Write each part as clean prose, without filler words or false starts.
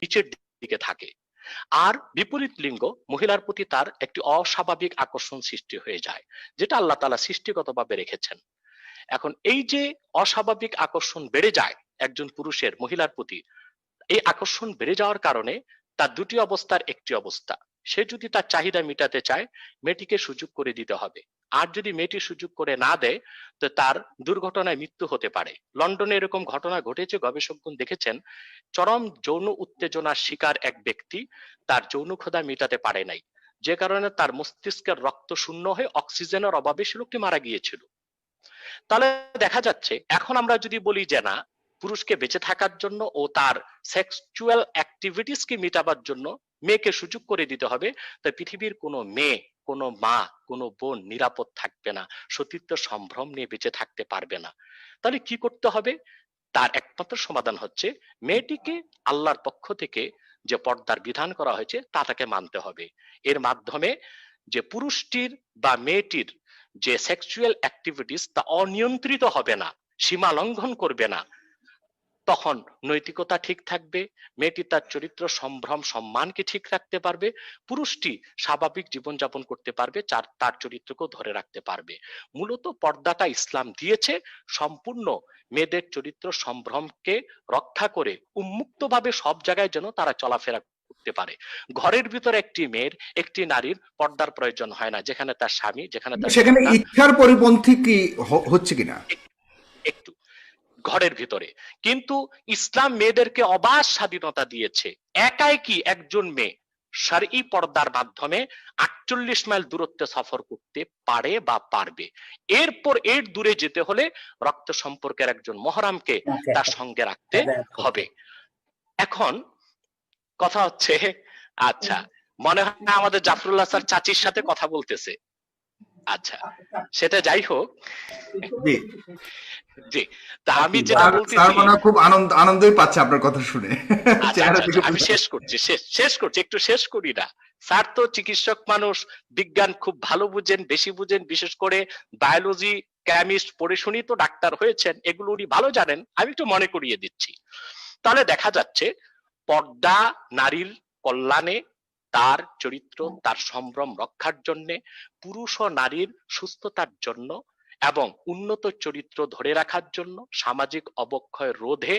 নিচের দিকে থাকে, আর বিপরীত লিঙ্গ মহিলার প্রতি তার একটি অস্বাভাবিক আকর্ষণ সৃষ্টি হয়ে যায়, যেটা আল্লাহ তাআলা সৃষ্টিগতভাবে রেখেছেন। এখন এই যে অস্বাভাবিক আকর্ষণ বেড়ে যায় একজন পুরুষের মহিলার প্রতি, এই আকর্ষণ বেড়ে যাওয়ার কারণে তার দুটি অবস্থার একটি অবস্থা, সে যদি তার চাহিদা মেটাতে চায় মেয়েটিকে সুযোগ করে দিতে হবে। আর যদি মেয়েটি সুযোগ করে না দেয় তো তার দুর্ঘটনায় মৃত্যু হতে পারে। লন্ডনে এরকম ঘটনা ঘটেছে, গবেষকগণ দেখেছেন চরম যৌন উত্তেজনার শিকার এক ব্যক্তি তার যৌন ক্ষুধা মেটাতে পারে নাই, যে কারণে তার মস্তিষ্কের রক্ত শূন্য হয়ে অক্সিজেনের অভাবে সে লোকটি মারা গিয়েছিল। তাহলে দেখা যাচ্ছে এখন আমরা যদি বলি যে না, পুরুষকে বেঁচে থাকার জন্য ও তার সেক্সুয়াল অ্যাক্টিভিটিস কে মেটাবার জন্য মেয়েকে সুযোগ করে দিতে হবে, তো পৃথিবীর কোনো মেয়ে, কোনো মা, কোনো বোন নিরাপদ থাকবে না, সতীত্ব সম্ভ্রম নিয়ে বেঁচে থাকতে পারবে না। তাহলে কি করতে হবে? তার একমাত্র সমাধান হচ্ছে মেয়েটিকে আল্লাহর পক্ষ থেকে যে পর্দার বিধান করা হয়েছে তা তাকে মানতে হবে। এর মাধ্যমে যে পুরুষটির বা মেয়েটির যে সেক্সুয়াল অ্যাক্টিভিটিস তা অনিয়ন্ত্রিত হবে না, সীমা লঙ্ঘন করবে না, তখন নৈতিকতা ঠিক থাকবে, মেয়েটি তার চরিত্র সম্ভ্রম সম্মানকে ঠিক রাখতে পারবে, পুরুষটি স্বাভাবিক জীবনযাপন করতে পারবে, তার চরিত্রকেও ধরে রাখতে পারবে। মূলত পর্দাটা ইসলাম দিয়েছে সম্পূর্ণ মেয়েদের চরিত্র সম্ভ্রমকে রক্ষা করে উন্মুক্তভাবে সব জায়গায় যেন তারা চলাফেরা করতে পারে। ঘরের ভিতরে একটি মেয়ের, একটি নারীর পর্দার প্রয়োজন হয় না, যেখানে তার স্বামী, যেখানে তার সেখানে সন্তান। ইচ্ছার পরিপন্থী কি হচ্ছে কিনা? একটু ঘরের ভিতরে কিন্তু ইসলাম মেয়েদেরকে অবাধ স্বাধীনতা দিয়েছে। একাই কি একজন মেয়ে শারঈ পর্দার মাধ্যমে 48 মাইল দূরত্বে সফর করতে পারে বা পারবে। এরপর এর দূরে যেতে হলে রক্ত সম্পর্কের একজন মহরামকে তার সঙ্গে রাখতে হবে। এখন কথা হচ্ছে, আচ্ছা মনে হয় না আমাদের জাফরুল্লাহ স্যার চাচির সাথে কথা বলতেছে। আচ্ছা সেটা যাই হোক, জি জি, তা আমি যেটা বলতেছি, খুব আনন্দই পাচ্ছে আপনার কথা শুনে। আচ্ছা আচ্ছা আচ্ছা আমি শেষ করছি, শেষ করছি, একটু শেষ করি না। স্যার তো চিকিৎসক মানুষ, বিজ্ঞান খুব ভালো বুঝেন, বেশি বুঝেন, বিশেষ করে বায়োলজি কেমিস্ট পড়ে শুনি তো ডাক্তার হয়েছেন, এগুলো উনি ভালো জানেন, আমি একটু মনে করিয়ে দিচ্ছি। তাহলে দেখা যাচ্ছে পর্দা নারীর কল্যাণে, তার চরিত্র, তার সম্ভ্রম রক্ষার জন্য, পুরুষ ও নারীর সুস্থতার জন্য এবং উন্নত চরিত্র ধরে রাখার জন্য, সামাজিক অবক্ষয় রোধে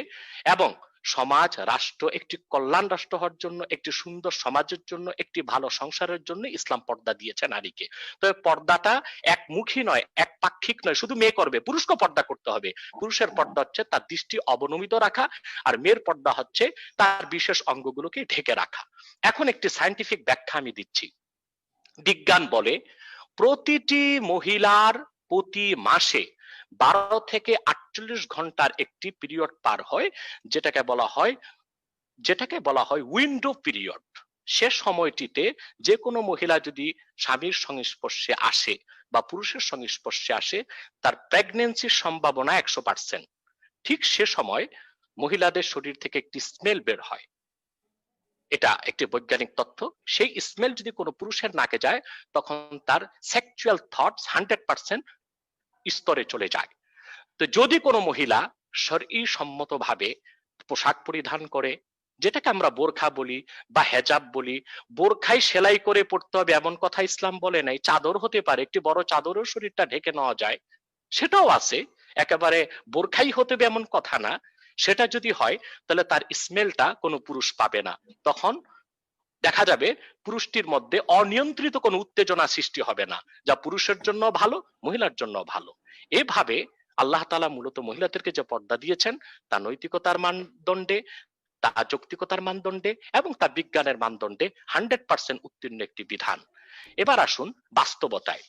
এবং সমাজ রাষ্ট্র একটি কল্যাণ রাষ্ট্র হওয়ার জন্য, একটি সুন্দর সমাজের জন্য, একটি ভালো সংসারের জন্য ইসলাম পর্দা দিয়েছে নারীকে। তবে পর্দাটা একমুখী নয়, একপাক্ষিক নয়, শুধু মেয়ে করবে, পুরুষকে পর্দা করতে হবে। পুরুষের পর্দা হচ্ছে তার দৃষ্টি অবনমিত রাখা, আর মেয়ের পর্দা হচ্ছে তার বিশেষ অঙ্গগুলোকে ঢেকে রাখা। এখন একটি সায়েন্টিফিক ব্যাখ্যা আমি দিচ্ছি। বিজ্ঞান বলে প্রতিটি মহিলার প্রতি মাসে 12 থেকে 48 ঘন্টার একটি পিরিয়ড পার হয়, যেটাকে বলা হয় উইন্ডো পিরিয়ড। সে সময়টিতে যে কোনো মহিলা যদি স্বামীর সংস্পর্শে আসে বা পুরুষের সংস্পর্শে আসে, তার প্রেগন্যান্সির সম্ভাবনা 100%। ঠিক সে সময় মহিলাদের শরীর থেকে একটি স্মেল বের হয়, এটা একটি বৈজ্ঞানিক তথ্য। সেই স্মেল যদি কোনো পুরুষের নাকে যায় তখন তার সেক্সুয়াল থটস 100% স্তরে চলে যায়। তো যদি কোনো মহিলা শরঈ সম্মতভাবে পোশাক পরিধান করে, যেটাকে আমরা বোরখা বলি বা হেজাব বলি, বোরখাই সেলাই করে পড়তে হবে এমন কথা ইসলাম বলে নাই, চাদর হতে পারে, একটি বড় চাদরও শরীরটা ঢেকে নেওয়া যায়, সেটাও আছে, একেবারে বোরখাই হতে হবে এমন কথা না। সেটা যদি হয় তাহলে তার স্মেলটা কোনো পুরুষ পাবে না, তখন দেখা যাবে পুরুষটির মধ্যে অনিয়ন্ত্রিত কোনো উত্তেজনা সৃষ্টি হবে না, যা পুরুষের জন্য ভালো, মহিলার জন্য ভালো। এভাবে আল্লাহ তাআলা মূলত মহিলাদেরকে যে পর্দা দিয়েছেন তা নৈতিকতার মানদণ্ডে, তা যৌক্তিকতার মানদণ্ডে এবং তা বিজ্ঞানের মানদণ্ডে 100% উত্তীর্ণ একটি বিধান। এবার আসুন বাস্তবতায়।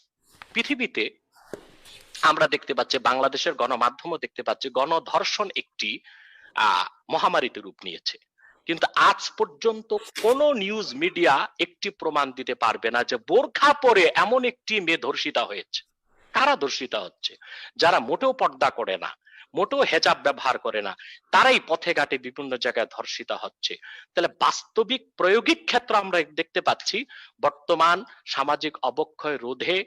পৃথিবীতে আমরা দেখতে পাচ্ছি, বাংলাদেশের গণমাধ্যমও দেখতে পাচ্ছি, গণধর্ষণ একটি মহামারীতে রূপ নিয়েছে। কিন্তু আজ পর্যন্ত কোন নিউজ মিডিয়া একটি প্রমাণ দিতে পারবে না যে বোরখা পরে এমন একটি মেয়ে ধর্ষিতা হয়েছে। কারা ধর্ষিতা হচ্ছে? যারা মোটেও পর্দা করে না, মোটেও হেজাব ব্যবহার করে না, তারাই পথে ঘাটে বিভিন্ন জায়গায় ধর্ষিতা হচ্ছে। তাহলে বাস্তবিক প্রয়োগিক ক্ষেত্র আমরা দেখতে পাচ্ছি বর্তমান সামাজিক অবক্ষয় রোধে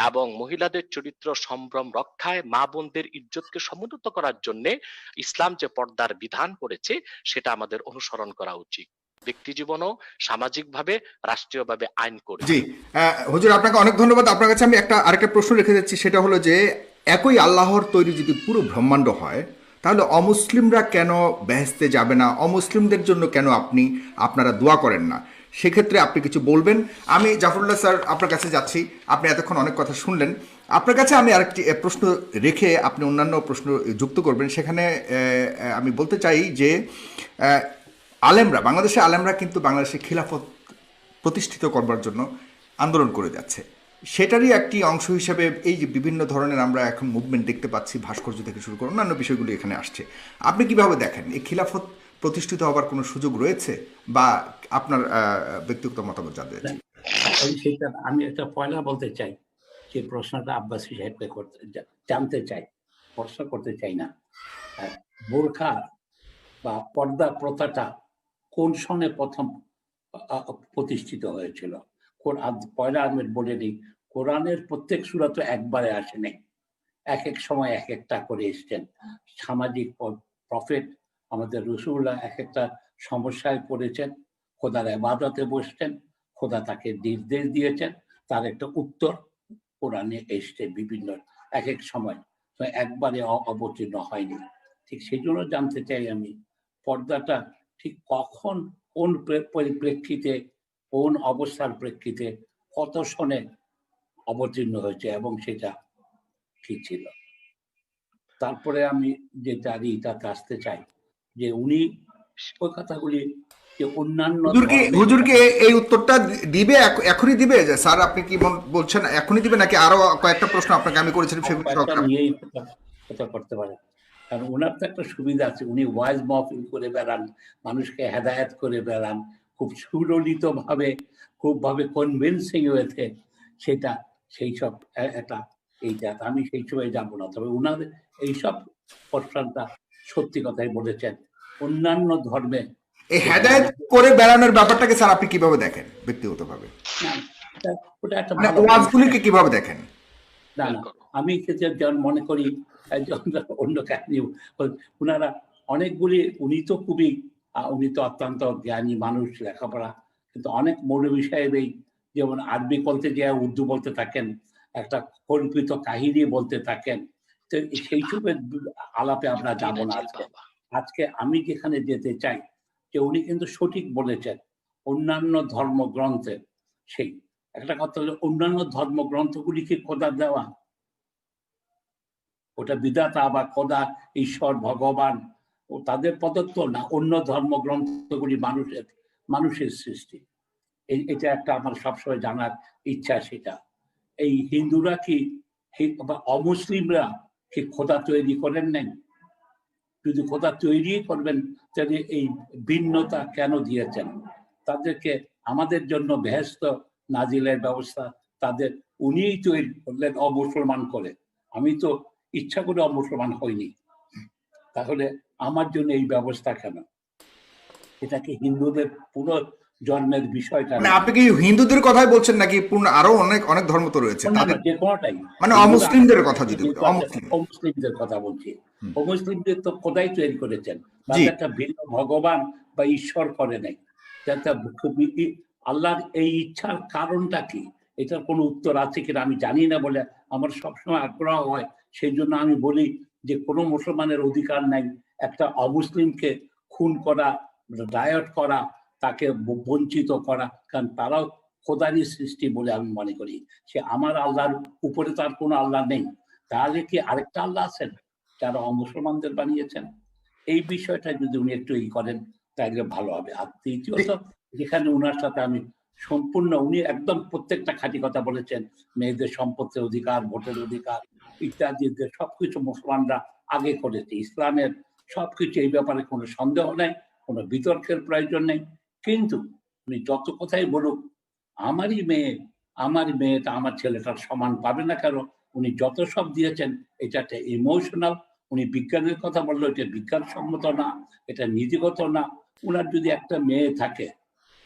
এবং মহিলাদের চরিত্র সম্ভ্রম রক্ষায়, মা বোনদের ইজ্জতকে সমুন্নত করার জন্য ইসলাম যে পর্দার বিধান করেছে সেটা আমাদের অনুসরণ করা উচিত। ব্যক্তি জীবনও, সামাজিকভাবে, রাষ্ট্রীয়ভাবে আইন করে। জি, হুজুর আপনাকে অনেক ধন্যবাদ। আপনার কাছে আমি আরেকটা প্রশ্ন রেখে যাচ্ছি, সেটা হলো যে একই আল্লাহর তৈরি যদি পুরো ব্রহ্মাণ্ড হয়, তাহলে অমুসলিমরা কেন বেহেশতে যাবে না? অমুসলিমদের জন্য কেন আপনারা দোয়া করেন না? সেক্ষেত্রে আপনি কিছু বলবেন। আমি জাফরুল্লাহ স্যার আপনার কাছে যাচ্ছি। আপনি এতক্ষণ অনেক কথা শুনলেন। আপনার কাছে আমি আরেকটি প্রশ্ন রেখে আপনি অন্যান্য প্রশ্ন যুক্ত করবেন। সেখানে আমি বলতে চাই যে বাংলাদেশে আলেমরা কিন্তু বাংলাদেশে খিলাফত প্রতিষ্ঠিত করবার জন্য আন্দোলন করে যাচ্ছে। সেটারই একটি অংশ হিসেবে এই যে বিভিন্ন ধরনের আমরা এখন মুভমেন্ট দেখতে পাচ্ছি, ভাস্কর্য থেকে শুরু করে অন্যান্য বিষয়গুলি এখানে আসছে। আপনি কিভাবে দেখেন, এই খিলাফত প্রতিষ্ঠিত হবার কোনো সুযোগ রয়েছে, বা আপনার ব্যক্তিগত মতামত জানতে চাচ্ছি। সেটা আমি একটা পয়লা বলতে চাই যে প্রশ্নটা আব্বাসী সাহেবকে জানতে চাই, প্রশ্ন করতে চাই না। বোরখা বা পর্দা প্রথাটা কোন সনে প্রথম প্রতিষ্ঠিত হয়েছিল? পয়লা আমি বলে দিই, কোরআনের প্রত্যেক সূরা তো একবারে আসেনি, এক এক সময় এক একটা করে এসছেন। সামাজিক প্রফেট আমাদের রাসূলুল্লাহ এক একটা সমস্যায় পড়েছেন, খোদার ইবাদতে বসছেন, খোদা তাকে নির্দেশ দিয়েছেন, তার একটা উত্তর কোরআনে এসছে বিভিন্ন এক এক সময়, তো একবারে অবতীর্ণ হয়নি। ঠিক সেই জন্য জানতে চাই আমি, পর্দাটা ঠিক কখন, কোন পরিপ্রেক্ষিতে, কোন অবস্থার প্রেক্ষিতে, কত সনে অবতীর্ণ হয়েছে এবং সেটা কি ছিল। তারপরে আমি যেটা আসতে চাই যে উনি ওই কথাগুলি যে অন্যান্য হুজুরকে এই উত্তরটা দিবে, এখনই দিবে? যে স্যার আপনি কি বলছেন এখনই দিবে, নাকি আরো কয়েকটা প্রশ্ন আপনাকে আমি করেছিলাম নিয়েই কথা করতে পারেন? কারণ ওনার তো একটা সুবিধা আছে, উনি ওয়াইজ মাহফিল করে বেড়ান, মানুষকে হেদায়েত করে বেড়ান খুব সুললিত ভাবে, খুব ভাবে কনভিন্সিং ওয়েতে। সেটা সেই সব একটা এইটা আমি সেই সময় যাবো না, তবে ওনার এইসব প্রশ্নটা সত্যি কথাই বলেছেন। অন্যান্য ধর্মে এই হেদায়েত করে বেড়ানোর ব্যাপারটাকে স্যার আপনি কিভাবে দেখেন ব্যক্তিগতভাবে? ওটা একটা ওয়াজগুলিকে কিভাবে দেখেন? না না, আমি যেমন মনে করি অন্য কাহিনী, ওনারা অনেকগুলি, উনি তো খুবই, উনি তো অত্যন্ত জ্ঞানী মানুষ, লেখাপড়া, কিন্তু অনেক মৌলভী সাহেবই যেমন আরবি বলতে যায় উর্দু বলতে থাকেন, একটা কল্পিত কাহিনী বলতে থাকেন। তো সেই সব আলাপে আমরা যাবো না আজকে। আজকে আমি যেখানে যেতে চাই যে উনি কিন্তু সঠিক বলেছেন, অন্যান্য ধর্মগ্রন্থে সেই একটা কথা হলো, অন্যান্য ধর্মগ্রন্থগুলিকে খোদা দেওয়া, ওটা বিধাতা বা খোদা, ঈশ্বর, ভগবান ও তাদের প্রদত্ত না, অন্য ধর্মগ্রন্থগুলি মানুষের সৃষ্টি। এটা একটা আমার সবসময় জানার ইচ্ছা। সেটা এই হিন্দুরা কি বা অমুসলিমরা কি খোদা তৈরি করেন নাই? যদি খোদা তৈরি করবেন তাহলে এই ভিন্নতা কেন দিয়েছেন? তাদেরকে আমাদের জন্য বেহেশত নাজিলের ব্যবস্থা তাদের উনিই তৈরি করলেন অমুসলমান করে। আমি তো ইচ্ছা করে অমুসলমান হইনি, তাহলে আমার জন্য এই ব্যবস্থা কেন? এটাকে হিন্দুদের পুনর্জন্মের বিষয়টা, আপনি কি হিন্দুদের কথাই বলছেন নাকি আরো অনেক অনেক ধর্ম তো রয়েছে, যে কোনটাই, মানে অমুসলিমদের কথা যদি অমুসলিমদের কথা বলছি, অমুসলিমদের তো খোদাই তৈরি করেছেন, একটা ভিন্ন ভগবান বা ঈশ্বর করে নাই। আল্লাহর এই ইচ্ছার কারণটা কি, এটার কোনো উত্তর আছে কিনা আমি জানি না বলে আমার সবসময় আগ্রহ হয়। সেই জন্য আমি বলি যে কোনো মুসলমানের অধিকার নাই একটা অমুসলিমকে খুন করা, ডায়ট করা, তাকে বঞ্চিত করা, কারণ তারাও খোদারই সৃষ্টি বলে আমি মনে করি। সে আমার আল্লাহর উপরে তার কোনো আল্লাহ নেই, তাহলে কি আরেকটা আল্লাহ আছেন যারা অমুসলমানদের বানিয়েছেন? এই বিষয়টা যদি উনি একটু করেন তাহলে ভালো হবে। আর তৃতীয়ত, যেখানে উনার সাথে আমি সম্পূর্ণ, উনি একদম প্রত্যেকটা খাঁটি কথা বলেছেন, মেয়েদের সম্পত্তির অধিকার, ভোটের অধিকার ইত্যাদি সবকিছু মুসলমানরা আগে করেছে, ইসলামের সবকিছু, এই ব্যাপারে কোনো সন্দেহ নেই, কোনো বিতর্কের প্রয়োজন নেই। কিন্তু উনি যত কথাই বলুক, আমারই মেয়েটা আমার ছেলেটার সমান পাবে না, কারণ উনি যত সব দিয়েছেন এটা একটা ইমোশনাল। উনি বিজ্ঞানের কথা বললো, এটা বিজ্ঞানসম্মত না, এটা নীতিগত না। উনার যদি একটা মেয়ে থাকে,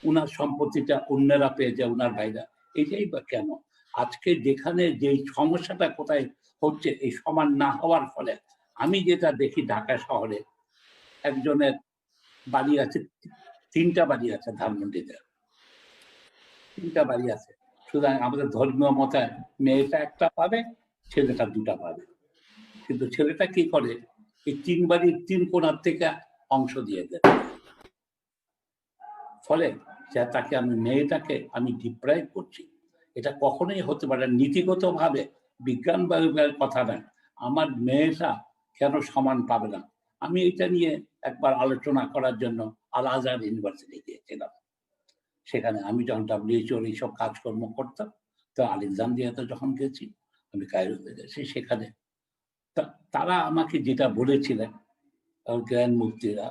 উনার সম্পত্তিটা অন্যরা পেয়ে যায়, উনার ভাইরা, এটাই বা কেন? আজকে যেখানে যে সমস্যাটা কোথায় হচ্ছে, এই সমান না হওয়ার ফলে, আমি যেটা দেখি ঢাকা শহরে একজনের বাড়ি আছে 3টা বাড়ি আছে ধানমন্ডিতে, 3টা বাড়ি আছে। সুতরাং আমাদের ধর্মীয় মতে মেয়েটা একটা পাবে, ছেলেটা 2টা পাবে। কিন্তু ছেলেটা কি করে, এই 3 বাড়ির 3 কোণার থেকে অংশ দিয়ে দেয়। ফলে তাকে মেয়েটাকে আমি ডিপ্রাইভ করছি। এটা কখনোই হতে পারে না। নীতিগত ভাবে বিজ্ঞান কথা নয়, আমার মেয়েটা কেন সমান পাবে না। আমি এটা নিয়ে একবার আলোচনা করার জন্য আল আজহার ইউনিভার্সিটি গিয়েছিলাম। সেখানে আমি যখন WHO এইসব কাজকর্ম করতাম, তো আলেকজান্দ্রিয়াতে যখন গেছি, আমি কায়রোতে গেছি, সেখানে তারা আমাকে যেটা বলেছিলেন জ্ঞান মুক্তিরা,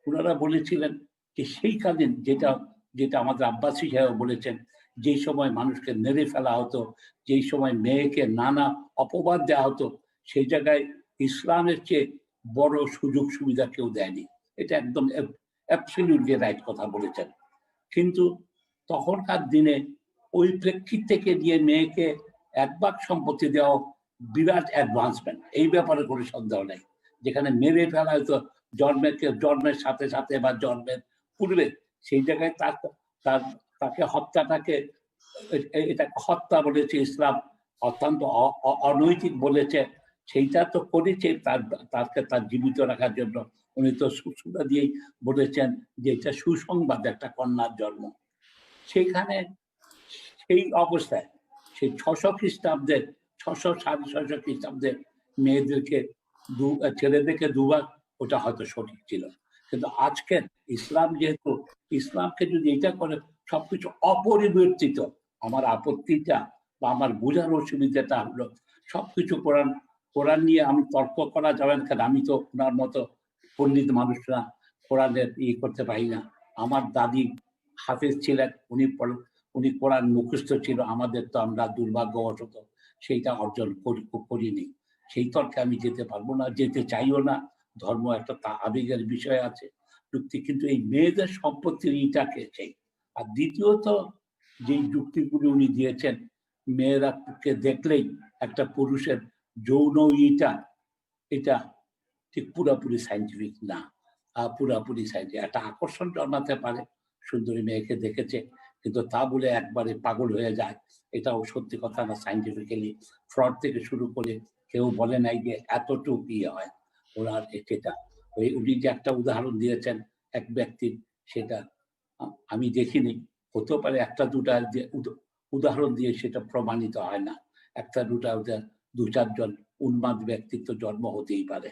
ওনারা বলেছিলেন যে সেইকালীন যেটা যেটা আমাদের আব্বাসী সাহেব বলেছেন, যেই সময় মানুষকে মেরে ফেলা হতো, যেই সময় মেয়েকে নানা অপবাদ দেওয়া হতো, সেই জায়গায় ইসলামের চেয়ে বড় সুযোগ সুবিধা কেউ দেয়নি। এটা একদম অ্যাবসলিউটলি রাইট কথা বলেছেন। কিন্তু তখনকার দিনে ওই প্রেক্ষিত থেকে নিয়ে মেয়েকে 1 ভাগ সম্পত্তি দেওয়া বিরাট অ্যাডভান্সমেন্ট, এই ব্যাপারে কোনো সন্দেহ নেই। যেখানে মেরে ফেলা হতো জন্মের সাথে সাথে বা জন্মের পূর্বে, সেই জায়গায় তাকে হত্যাটাকে, এটা হত্যা বলেছে ইসলাম, অত্যন্ত অনৈতিক বলেছে। সেইটা তো করেছে তার জীবিত রাখার জন্য। উনি তো সুসুরা দিয়েই বলেছেন যে এটা সুসংবাদ, একটা কন্যার জন্ম। সেইখানে সেই অবস্থায় সেই 600 খ্রিস্টাব্দে 600 খ্রিস্টাব্দে মেয়েদেরকে ছেলেদেরকে 2 ভাগ, ওটা হয়তো সঠিক ছিল। কিন্তু আজকে ইসলাম যেহেতু, ইসলামকে যদি এটা করে সবকিছু অপরিবর্তিত, আমার আপত্তিটা বা আমার বোঝার অসুবিধাটা হলো সবকিছু কোরআন নিয়ে আমি তর্ক করা যাবে না, কারণ আমি তো ওনার মতো পণ্ডিত মানুষরা কোরআনের করতে পারি না। আমার দাদি হাফেজ ছিলেন, উনি কোরআন মুখস্থ ছিল, আমাদের তো আমরা দুর্ভাগ্যবশত সেইটা অর্জন করিনি। সেই তর্কে আমি যেতে পারবো না, যেতে চাইও না। ধর্ম একটা আবেগের বিষয় আছে, কিন্তু এই মেয়েদের সম্পত্তির ইটাকে চাই। আর দ্বিতীয়ত যে যুক্তিগুলি উনি দিয়েছেন, মেয়েরাকে দেখলেই একটা পুরুষের যৌন এটা ঠিক পুরোপুরি সাইন্টিফিক না। পুরোপুরি সাইন্টিফিক, একটা আকর্ষণ জন্মাতে পারে, সুন্দরী মেয়েকে দেখেছে, কিন্তু তা বলে একবারে পাগল হয়ে যায়, এটাও সত্যি কথা না। সাইন্টিফিক্যালি ফ্রড থেকে শুরু করে কেউ বলে নাই যে এতটুকু ইয়ে হয় ওনার এটা। উনি যে একটা উদাহরণ দিয়েছেন এক ব্যক্তির, সেটা আমি দেখিনি। হতেও পারে 1-2টা উদাহরণ দিয়ে সেটা প্রমাণিত হয় না। 1-2টা 2-4 জন উন্মাদ ব্যক্তিত্ব জন্ম হতেই পারে,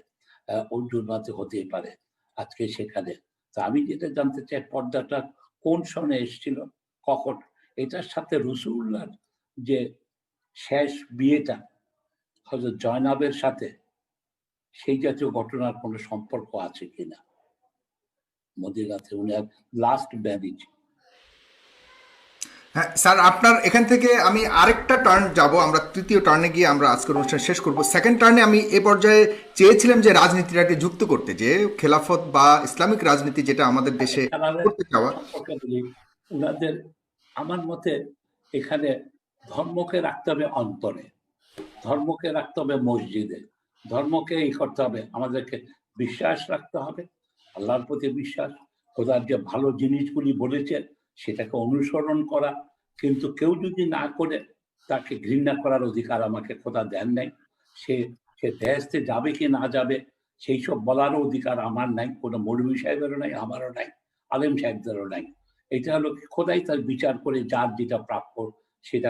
উন্মাদ হতেই পারে আজকে সেখানে। তো আমি যেটা জানতে চাই, পর্দাটা কোন সনে এসেছিল, কখন? এটার সাথে রসুল্লাহর যে শেষ বিয়েটা হযরত জয়নাবের সাথে, সেই জাতীয় ঘটনার কোনো সম্পর্ক আছে কিনা মদিনাতে উনার লাস্ট ম্যারেজ? হ্যাঁ স্যার, আপনার এখান থেকে আমি আরেকটা টার্ন যাব, আমরা তৃতীয় টার্নে গিয়ে আমরা আজকের অনুষ্ঠান শেষ করব। সেকেন্ড টার্নে আমি এ পর্যায়ে চেয়েছিলাম যে রাজনীতিটাকে যুক্ত করতে, যে খেলাফত বা ইসলামিক রাজনীতি যেটা আমাদের দেশে করতে চাওয়া। উনাদের আমার মতে এখানে ধর্মকে রাখতে হবে অন্তরে, ধর্মকে রাখতে হবে মসজিদে, ধর্মকে করতে হবে, আমাদেরকে বিশ্বাস রাখতে হবে, আল্লাহর প্রতি বিশ্বাস, খোদার যে ভালো জিনিসগুলি বলেছেন সেটাকে অনুসরণ করা। কিন্তু কেউ যদি না করে, তাকে ঘৃণা করার অধিকার আমাকে খোদা দেন নাই। সে বেহেশতে যাবে কি না যাবে সেই সব বলারও অধিকার আমার নাই, কোনো মৌলভী সাহেবেরও নাই, আমারও নাই, আলেম সাহেবদেরও নাই। এটা হলো খোদাই তার বিচার করে যার যেটা প্রাপ্য সেটা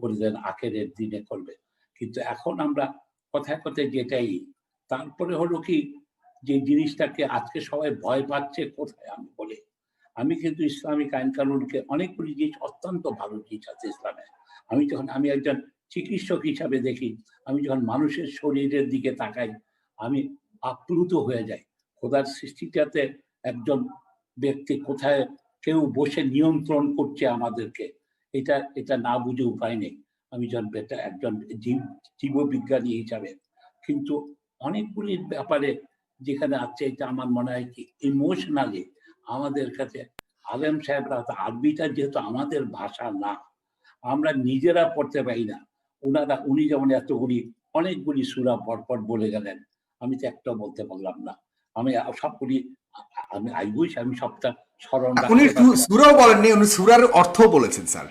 করে দেন, আখেরের দিনে করবে। কিন্তু এখন আমরা কথায় কথায় যেটাই, তারপরে হলো কি, যে জিনিসটাকে আজকে সবাই ভয় পাচ্ছে, কোথায় আমি বলি, আমি কিন্তু ইসলামিক আইন কানুনকে অনেকগুলি জিনিস, অত্যন্ত ভালো জিনিস আছে ইসলামে। আমি একজন চিকিৎসক হিসাবে দেখি, আমি যখন মানুষের শরীরের দিকে তাকাই, আমি আপ্লুত হয়ে যাই। খোদার সৃষ্টিটাতে একজন ব্যক্তি কোথায় কেউ বসে নিয়ন্ত্রণ করছে আমাদেরকে, এটা না বুঝে উপায় নেই। আমি যখন একজন জীববিজ্ঞানী হিসাবে, কিন্তু অনেকগুলি ব্যাপারে যেখানে আছে, এটা আমার মনে হয় কি ইমোশনালি আমাদের কাছে আলেম সাহেবরা, আরবিটা যেহেতু আমাদের ভাষা না, আমরা নিজেরা পড়তে পারি না। উনি যেমন অনেকগুলি সূরা পরপর বলে গেলেন, আমি তো একটা বলতে পারলাম না। আমি সবগুলি আমি সবটা স্মরণ উনি রাখতে পারবে। সূরাও বলেননি, উনি সূরার অর্থ বলেছেন স্যার,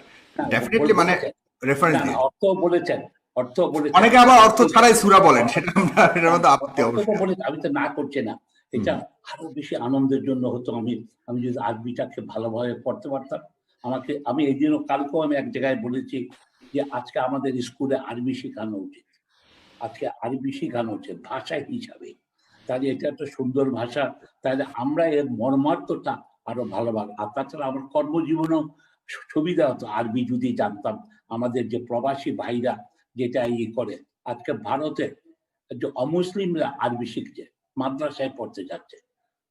ডেফিনেটলি মানে বলেছেন। রেফারেন্স না না, দিয়ে। অর্থ বলেছেন, অর্থ বলেছেন। অনেকে আবার অর্থ ছাড়াই সূরা বলেন, সেটা আমরা এটার মধ্যে আপত্তি অর্থ তো অবশ্যই বলে আছে। আমি তো না করছি না। এটা আরো বেশি আনন্দের জন্য হতো আমি যদি আরবিটাকে ভালোভাবে পড়তে পারতাম। আমি এই জন্য কালকেও আমি এক জায়গায় বলেছি যে আজকে আমাদের স্কুলে আরবি শেখানো উচিত। আজকে আরবি শেখানো উচিত ভাষা হিসাবে। তাহলে এটা একটা সুন্দর ভাষা, তাহলে আমরা এর মর্মার্থটা আরো ভালোভাবে, আর তাছাড়া আমার কর্মজীবনেও সুবিধা হতো আরবি যদি জানতাম। আমাদের যে প্রবাসী ভাইরা যেটা করে, আজকে ভারতে যে অমুসলিমরা আরবি শিখছে, মাদ্রাসায় পড়তে যাচ্ছে,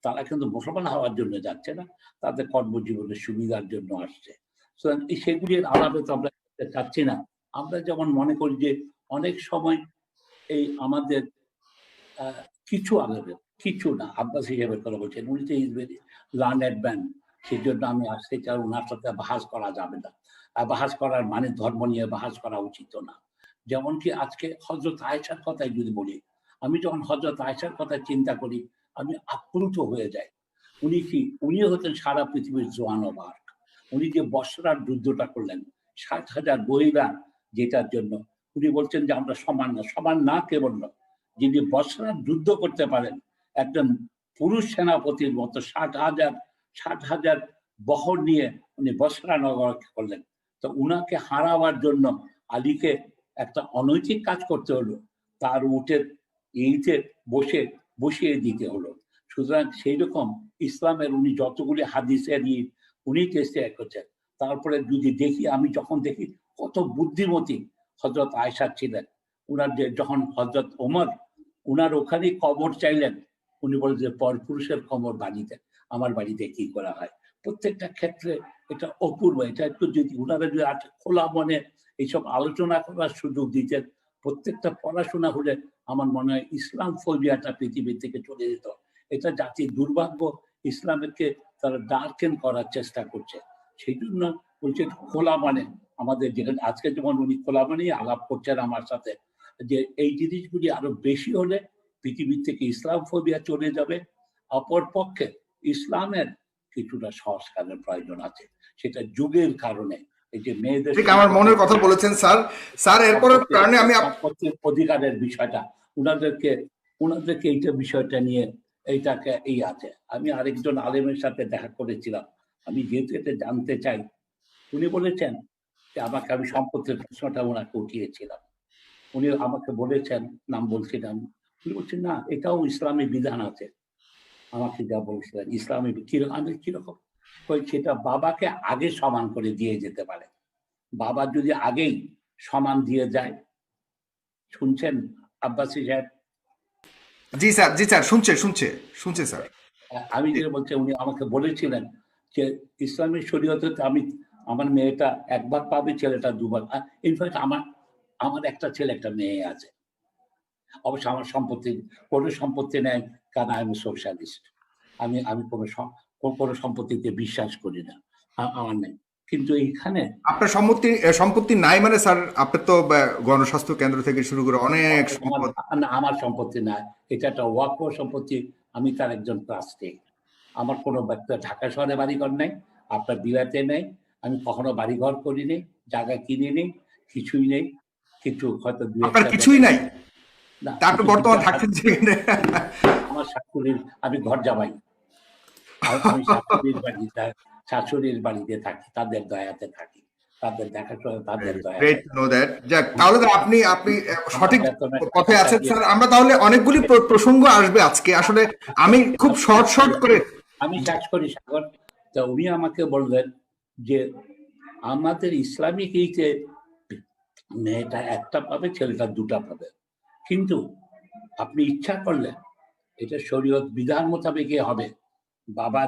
তারা কিন্তু মুসলমান হওয়ার জন্য যাচ্ছে না, তাদের কর্মজীবনের সুবিধার জন্য আসছে। সুতরাং সেগুলির আলাপে তো আমরা চাচ্ছি না। আমরা যেমন মনে করি যে অনেক সময় এই আমাদের কিছু আলেমের, কিছু না, আব্বাস সাহেবের কথা বলছেন, উনি তো ইজ ভেরি লার্নেড ম্যান, সেই জন্য আমি আসতে চাই, ওনার সাথে বাহাস করা যাবে না। বাহাস করার মানে ধর্ম নিয়ে বাহাস করা উচিত না। যেমন কি আজকে হজরত আয়েশার কথাই যদি বলি, আমি যখন হজরত আয়েশার কথা চিন্তা করি আমি আপ্লুত হয়ে যাই। উনি হতেন সারা পৃথিবীর জোয়ান অফ আর্ক। উনি যে বসরার যুদ্ধটা করলেন 60,000 মহিলা, যেটার জন্য উনি বলছেন যে আমরা সমান না, সমান না কে বলল? যিনি বসরার যুদ্ধ করতে পারেন, একজন পুরুষ সেনাপতির মতো 60,000 বহর নিয়ে উনি বসরা নগর করলেন। তো উনাকে হারাবার জন্য আলীকে একটা অনৈতিক কাজ করতে হলো, তার উটের এইতে বসিয়ে দিতে হলো। সুতরাং সেই রকম ইসলামের উনি যতগুলি হাদিসের উনি চেষ্টা করছেন। তারপরে যদি দেখি, আমি যখন দেখি কত বুদ্ধিমতী হজরত আয়েশা ছিলেন। উনার যখন হজরত ওমর উনার ওখানেই কবর চাইলেন, উনি বলেন যে পরপুরুষের কবর বাড়িতে, আমার বাড়িতে কি করা হয়। প্রত্যেকটা ক্ষেত্রে এটা অপূর্ব। এটা একটু যদি উনারা যদি খোলা মনে এইসব আলোচনা করার সুযোগ দিতেন, প্রত্যেকটা পড়াশোনা হলে আমার মনে হয় ইসলাম ফোবিয়াটা পৃথিবী থেকে চলে যেত। এটা জাতির দুর্ভাগ্য, ইসলামকে তারা ডার্কেন করার চেষ্টা করছে। সেই জন্য বলছে খোলা মানে আমাদের যেখানে আজকে যেমন উনি খোলা মানেই আলাপ করছেন আমার সাথে, যে এই জিনিসগুলি আরো বেশি হলে পৃথিবী থেকে ইসলাম ফোবিয়া চলে যাবে। অপর পক্ষে ইসলামের কিছুটা সংস্কারের প্রয়োজন আছে, সেটা যুগের কারণে। এই যে মেয়েদের ঠিক আমার মনের কথা বলেছেন স্যার। স্যার এরপরে কারণে আমি সম্পত্তির অধিকারের বিষয়টা ওনাদেরকে এইটা বিষয়টা নিয়ে এইটাকে আছে। আমি আরেকজন আলেমের সাথে দেখা করেছিলাম, আমি যেহেতু এটা জানতে চাই, উনি বলেছেন যে আমি সম্পত্তির প্রশ্নটা ওনাকে উঠিয়েছিলাম। উনি আমাকে বলেছেন, নাম বলছিলাম, উনি বলছেন না এটাও ইসলামী বিধান আছে। আমাকে যা বলছিলেন ইসলামী আমি কিরকম, সেটা বাবাকে আগে সমান করে দিয়ে যেতে পারে। বাবা যদি আগেই সমান দিয়ে যায়, শুনছেন আব্বাসী সাহেব? জি স্যার, শুনছে স্যার। আমি যে বলছি, উনি আমাকে বলেছিলেন যে ইসলামী শরীয়তে আমার মেয়েটা একবার পাবে, ছেলেটা দুবার। ইনফ্যাক্ট আমার একটা ছেলে একটা মেয়ে আছে। অবশ্য আমার কোনো সম্পত্তি নেই, কারণ আমি সোশ্যালিস্ট। আমি কোনো সম্পত্তিতে বিশ্বাস করি না, আমার নেই। কিন্তু এইখানে আপনার সম্পত্তি নাই মানে স্যার, আপনার তো গণস্বাস্থ্য কেন্দ্র থেকে শুরু করে অনেক সম্পদ। আমার সম্পত্তি নাই, এটা একটা ওয়াকফ সম্পত্তি। আমি তার একজন ট্রাস্টি। আমার কোনো ঢাকা শহরে বাড়িঘর নেই, আপনার বিলাতে নেই, আমি কখনো বাড়িঘর করিনি, জায়গা কিনিনি, কিছুই নেই। কিছু হয়তো আপনার কিছুই নাই? না, তারপর বর্তমান থাকছেন যেখানে। আমার শাশুড়ির, আমি ঘর জামাই, আমি শাশুড়ির বাড়িতে থাকি, তাদের দয়াতে থাকি, তাদের দেখাশোনা তাদের দয়াতে। Great know that. যাক, তাহলে তো আপনি সঠিক পথে আছেন স্যার। আমরা তাহলে অনেকগুলি প্রসঙ্গ আসবে আজকে, আসলে আমি খুব শর্ট করে আমি শেষ করি সাগর। তা উনি আমাকে বললেন যে আমাদের ইসলামিক এইতে মেয়েটা একটা পাবে, ছেলেটা দুটা পাবে, কিন্তু আপনি ইচ্ছা করলে এটা শরীয়ত বিধান মোতাবেক হবে, বাবা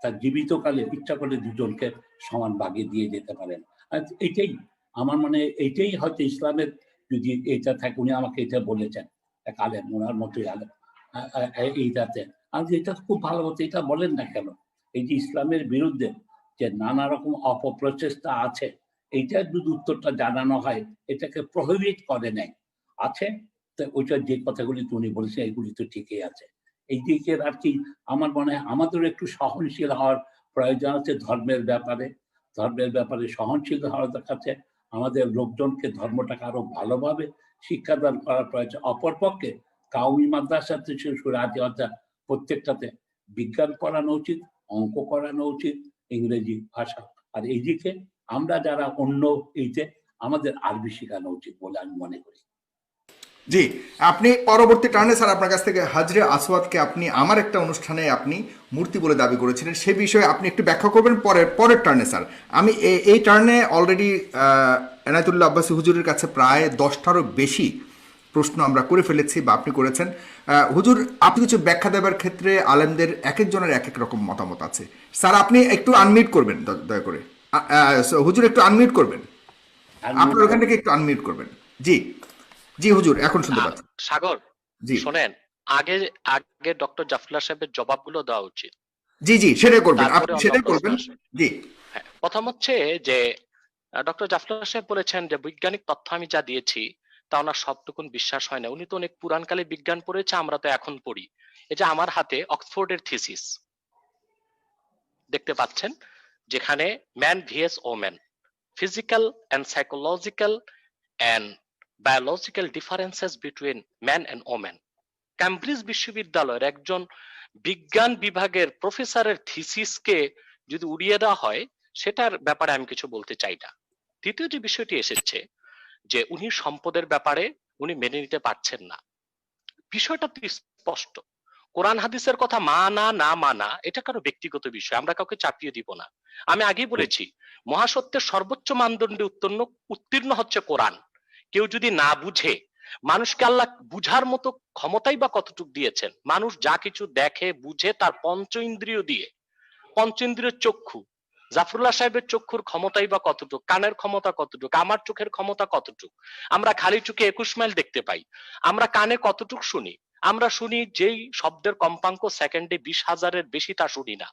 তার জীবিতকালে ইচ্ছা করলে দুজনকে সমান ভাগে দিয়ে যেতে পারেন। আর এইটাই আমার মনে, এইটাই হয়তো ইসলামের যদি এটা থাকে। উনি আমাকে এটা বলেছেন, এক আলেম, ওনার মতোই আলেম, এইটাতে। আর এটা খুব ভালো মতো এটা বলেন না কেন, এই যে ইসলামের বিরুদ্ধে যে নানা রকম অপপ্রচেষ্টা আছে, এইটার যদি উত্তরটা জানানো হয়, এটাকে প্রহিবিট করে নেয় আছে। তো ওইটার যে কথাগুলি উনি বলেছেন এগুলি তো ঠিকই আছে। এই দিকের আর কি আমার মনে হয় আমাদেরও একটু সহনশীল হওয়ার প্রয়োজন আছে ধর্মের ব্যাপারে সহনশীল হওয়া দেখাচ্ছে, আমাদের লোকজনকে ধর্মটাকে আরো ভালোভাবে শিক্ষাদান করার প্রয়োজন। অপরপক্ষে কাউমি মাদ্রাসা থেকে শুরু করে প্রত্যেকটাতে বিজ্ঞান পড়ানো উচিত, অঙ্ক করানো উচিত, ইংরেজি ভাষা। আর এইদিকে আমরা যারা অন্য এইতে আমাদের আরবি শেখানো উচিত বলে আমি মনে করি। জি, আপনি পরবর্তী টার্নে স্যার আপনার কাছ থেকে হাজরে আসওয়াদকে আপনি আমার একটা অনুষ্ঠানে আপনি মূর্তি বলে দাবি করেছিলেন, সে বিষয়ে আপনি একটু ব্যাখ্যা করবেন পরের টার্নে স্যার। আমি এই টার্নে অলরেডি এনায়েতুল্লাহ আব্বাসী হুজুরের কাছে প্রায় 10টারও বেশি প্রশ্ন আমরা করে ফেলেছি বা আপনি করেছেন। হুজুর, আপনি কিছু ব্যাখ্যা দেওয়ার ক্ষেত্রে আলেমদের এক একজনের এক এক রকম মতামত আছে। স্যার আপনি একটু আনমিউট করবেন দয়া করে। হুজুর একটু আনমিউট করবেন, আপনার ওখান থেকে একটু আনমিউট করবেন। জি জি হুজুর, এখন শুনতে পাচ্ছি। সাগর, জি শোনেন, আগে ডক্টর জাফরুল্লাহ সাহেবের জবাবগুলো দেওয়া উচিত, জি জি সেটাই করবেন, তারপরে আপনি অন্য সেটাই প্রশ্ন করবেন। আসবে। জি হ্যাঁ, প্রথম হচ্ছে যে ডক্টর জাফরুল্লাহ সাহেব বলেছেন যে বৈজ্ঞানিক তথ্য আমি যা দিয়েছি তা ওনার সবটুকুন বিশ্বাস হয় না। উনি তো অনেক পুরানকালে বিজ্ঞান পড়েছে, আমরা তো এখন পড়ি। এই যে আমার হাতে অক্সফোর্ডের থিসিস দেখতে পাচ্ছেন, যেখানে man vs woman, physical and psychological and biological differences between man and woman। Cambridge বিশ্ববিদ্যালয়ের একজন বিজ্ঞান বিভাগের প্রফেসরের থিসিসকে যদি উড়িয়ে দেওয়া হয়, সেটার ব্যাপারে আমি কিছু বলতে চাই না। দ্বিতীয় যে বিষয়টি এসেছে যে উনি সম্পদের ব্যাপারে উনি মেনে নিতে পারছেন না, বিষয়টা তো স্পষ্ট। কোরআন হাদিসের কথা মানা না মানা এটা কারো ব্যক্তিগত বিষয়, আমরা কাউকে চাপিয়ে দিব না। আমি আগেই বলেছি, মহাসত্যের সর্বোচ্চ মানদণ্ডে উত্তীর্ণ হচ্ছে কোরআন। কেউ যদি না বুঝে, মানুষকে আল্লাহ বুঝার মতো ক্ষমতাই বা কতটুকু দিয়েছেন? মানুষ যা কিছু দেখে বুঝে তার পঞ্চ ইন্দ্রিয় দিয়ে। পঞ্চ ইন্দ্রিয় চক্ষু, জাফরুল্লাহ সাহেবের চক্ষুর ক্ষমতাই বা কতটুকু, কানের ক্ষমতা কতটুকু, আমার চোখের ক্ষমতা কতটুকু? আমরা খালি চোখে 21 মাইল দেখতে পাই। আমরা কানে কতটুকু শুনি? আমরা শুনি যেই শব্দের কম্পাঙ্ক সেকেন্ডে 20,000-এর বেশি তা শুনি না,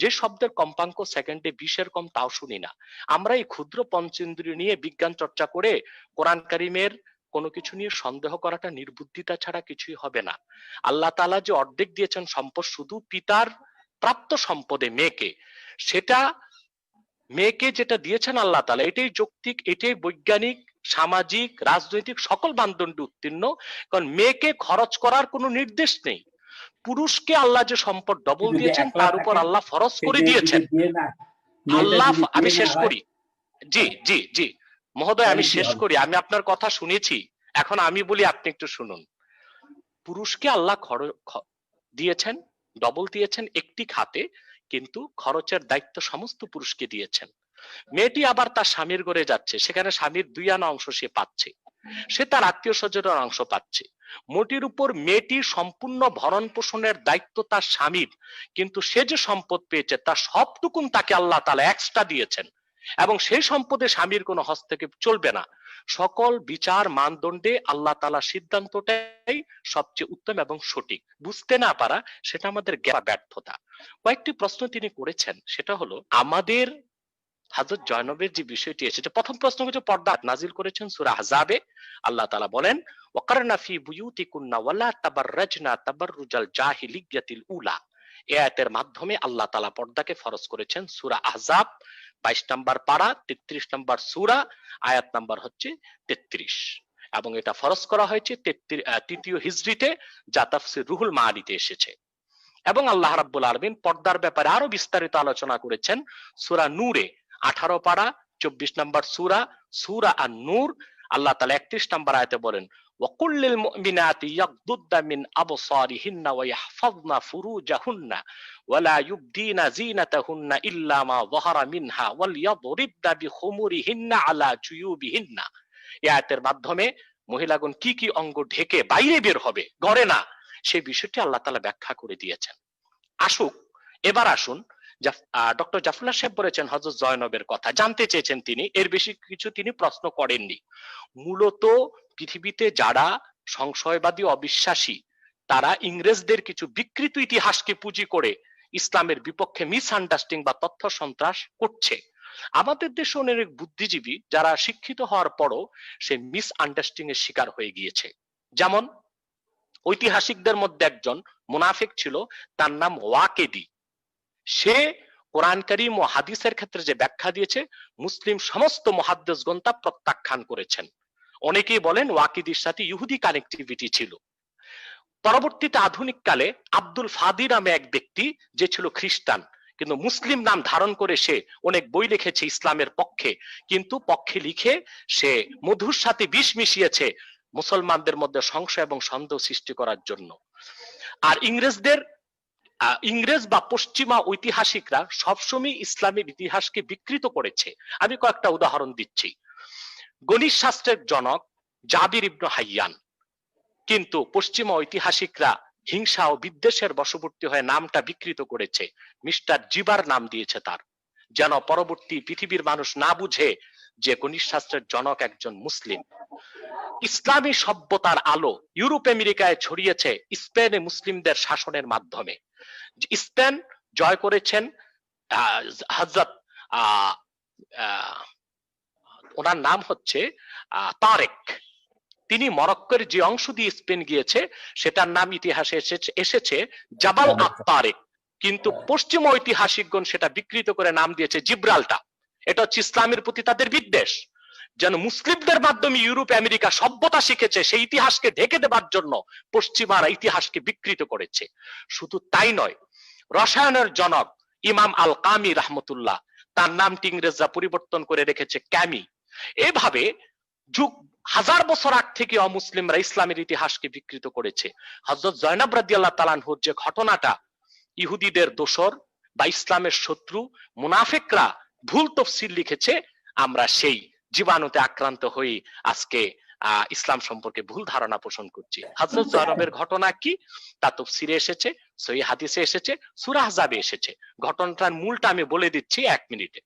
যে শব্দের কম্পাঙ্ক সেকেন্ডে 20-এর কম তাও শুনি না। আমরা এই ক্ষুদ্র পঞ্চেন্দ্রিয় নিয়ে বিজ্ঞান চর্চা করে কোরআন কারিমের কোনো কিছু নিয়ে সন্দেহ করাটা নির্বুদ্ধিতা ছাড়া কিছুই হবে না। আল্লাহ তাআলা যে অর্ধেক দিয়েছেন সম্পদ শুধু পিতার প্রাপ্ত সম্পদে মেয়েকে, সেটা মেয়েকে যেটা দিয়েছেন আল্লাহ তাআলা, এটাই যৌক্তিক, এটাই বৈজ্ঞানিক, সামাজিক, রাজনৈতিক সকল মানদণ্ডে উত্তীর্ণ। কারণ মেয়েকে খরচ করার কোনো নির্দেশ নেই। পুরুষকে আল্লাহ যে সম্পদ ডবল দিয়েছেন তার উপর আল্লাহ ফরজ করে দিয়েছেন। আল্লাহ, আমি শেষ করি, জি জি জি মহোদয়, আমি শেষ করি। আমি আপনার কথা শুনেছি, এখন আমি বলি, আপনি একটু শুনুন। পুরুষকে আল্লাহ দিয়েছেন, ডবল দিয়েছেন একটি খাতে, কিন্তু খরচের দায়িত্ব সমস্ত পুরুষকে দিয়েছেন। মেয়েটি আবার তার স্বামীর ঘরে যাচ্ছে, সেখানে স্বামীর 2 আনা অংশ সে পাচ্ছে, সে তার আত্মীয় স্বজনের অংশ পাচ্ছে। মোটির উপর মেয়েটির সম্পূর্ণ ভরণ পোষণের দায়িত্ব তার স্বামীর, কিন্তু সে যে সম্পদ পেয়েছে তার সবটুকুন তাকে আল্লাহ তাআলা এক্সট্রা দিয়েছেন, এবং সেই সম্পদে স্বামীর কোনো হস্তক্ষেপ চলবে না। সকল বিচার মানদণ্ডে আল্লাহ তাআলা সিদ্ধান্তটাই সবচেয়ে উত্তম এবং সঠিক। বুঝতে না পারা সেটা আমাদের জ্ঞান ব্যর্থতা। কয়েকটি প্রশ্ন তিনি করেছেন, সেটা হলো আমাদের হযরত জয়নবের যে বিষয়টি এসেছে। প্রথম প্রশ্ন হচ্ছে পর্দা নাজিল করেছেন সূরা আহজাবে। আল্লাহ তাআলা বলেন ওয়াকারনা ফি বুয়ুতিকুন্না ওয়ালা তাবাররাজনা তাবাররুজাল জাহিলিয়াতিল উলা। এই আয়াতের মাধ্যমে আল্লাহ তাআলা পর্দাকে ফরজ করেছেন। সূরা আহজাব 22 নম্বর পারা 33 নম্বর সূরা, আয়াত নাম্বার হচ্ছে 33, এবং এটা ফরজ করা হয়েছে 3য় হিজরিতে, যা তাফসীর রুহুল মাআনিতে এসেছে। এবং আল্লাহ রাব্বুল আলামিন পর্দার ব্যাপারে আরো বিস্তারিত আলোচনা করেছেন সূরা নূরে 18 পারা 24 নম্বর সূরা, সূরা আন-নূর। আল্লাহ তাআলা 31 নম্বর আয়াতে বলেন ওয়াকুল লিল মুমিনাতি ইয়াগদুদ্দা মিন আবসারিহিন্না ওয়া ইয়াহফাযনা ফুরুজাহুন্না ওয়া লা ইউবদিনা যিনাতাহুন্না ইল্লা মা যাহারা মিনহা ওয়াল ইয়াদরিবনা বিখুমুরিহিন্না আলা জুয়ুবিহিন্না। এই আয়াতের মাধ্যমে মহিলাগণ কি কি অঙ্গ ঢেকে বাইরে বের হবে, ঘরে না, সেই বিষয়টি আল্লাহ তাআলা ব্যাখ্যা করে দিয়েছেন। এবার আসুন, ডক্টর জাফরুল্লাহ সাহেব বলেছেন হযরত জয়নবের কথা, জানতে চেয়েছেন তিনি, এর বেশি কিছু তিনি প্রশ্ন করেননি। মূলত পৃথিবীতে যারা সংশয়বাদী অবিশ্বাসী, তারা ইংরেজদের কিছু বিকৃত ইতিহাসকে পুঁজি করে ইসলামের বিপক্ষে মিসআন্ডারস্ট্যান্ডিং বা তথ্য সন্ত্রাস করছে। আমাদের দেশে অনেক বুদ্ধিজীবী যারা শিক্ষিত হওয়ার পরও সে মিসআন্ডারস্ট্যান্ডিং এর শিকার হয়ে গিয়েছে। যেমন ঐতিহাসিকদের মধ্যে একজন মুনাফিক ছিল, তার নাম ওয়াকেদি। সে কোরআন কারীম ও হাদিসের ক্ষেত্রে যে ব্যাখ্যা দিয়েছে মুসলিম সমস্ত মুহাদ্দিসগণ তা প্রত্যাখ্যান করেছেন। অনেকেই বলেন ওয়াকিদির সাথে ইহুদি কানেক্টিভিটি ছিল। পরবর্তীতে আধুনিক কালে আব্দুল ফাদি নামে এক ব্যক্তি, যে ছিল খ্রিস্টান কিন্তু মুসলিম নাম ধারণ করে সে অনেক বই লিখেছে ইসলামের পক্ষে, কিন্তু পক্ষে লিখে সে মধুর সাথে বিষ মিশিয়েছে মুসলমানদের মধ্যে সংশয় এবং সন্দেহ সৃষ্টি করার জন্য। আর ইংরেজ বা পশ্চিমা ঐতিহাসিকরা সবসময় ইসলামের ইতিহাসকে বিকৃত করেছে। আমি কয়েকটা উদাহরণ দিচ্ছি। গণিত শাস্ত্রের জনক জাবির ইবনে হাইয়ান, কিন্তু পশ্চিমা ঐতিহাসিকরা হিংসা ও বিদ্বেষের বশবর্তী হয়ে নামটা বিকৃত করেছে, মিস্টার জিবার নাম দিয়েছে তার, যেন পরবর্তী পৃথিবীর মানুষ না বুঝে যে গণিত শাস্ত্রের জনক একজন মুসলিম। ইসলামী সভ্যতার আলো ইউরোপ আমেরিকায় ছড়িয়েছে স্পেনে মুসলিমদের শাসনের মাধ্যমে। স্পেন জয় করেছেন হযরত ওনার নাম হচ্ছে তারেক। তিনি মরক্কোর যে অংশ দিয়ে স্পেন গিয়েছে সেটার নাম ইতিহাসে এসেছে জাবাল আত-তারেক, কিন্তু পশ্চিম ঐতিহাসিকগণ সেটা বিকৃত করে নাম দিয়েছে জিব্রাল্টা। এটা হচ্ছে ইসলামের প্রতি তাদের বিদ্বেষ, যেন মুসলিমদের মাধ্যমে ইউরোপ আমেরিকা সভ্যতা শিখেছে সেই ইতিহাসকে ঢেকে দেবার জন্য পশ্চিমারা ইতিহাসকে বিকৃত করেছে। শুধু তাই নয়, রসায়নের জনক ইমাম আল কামি রাহমাতুল্লাহ, তার নামটি ইংরেজরা পরিবর্তন করে রেখেছে ক্যামি। এভাবে যুগ হাজার বছর আগ থেকে অমুসলিমরা ইসলামের ইতিহাসকে বিকৃত করেছে। হযরত জয়নব রাদিয়াল্লাহু তাআলা আনহুর যে ঘটনাটা ইহুদিদের দোসর বা ইসলামের শত্রু মুনাফিকরা ভুল তাফসীর লিখেছে, আমরা সেই জীবাণুতে আক্রান্ত হয়ে আজকে ইসলাম সম্পর্কে ভুল ধারণা পোষণ করছি। হযরত জয়নবের ঘটনা কি তা তাফসীরে এসেছে, সহিহ হাদিসে এসেছে, সূরা আহজাবে এসেছে। ঘটনাটার মূলটা আমি বলে দিচ্ছি 1 মিনিটে।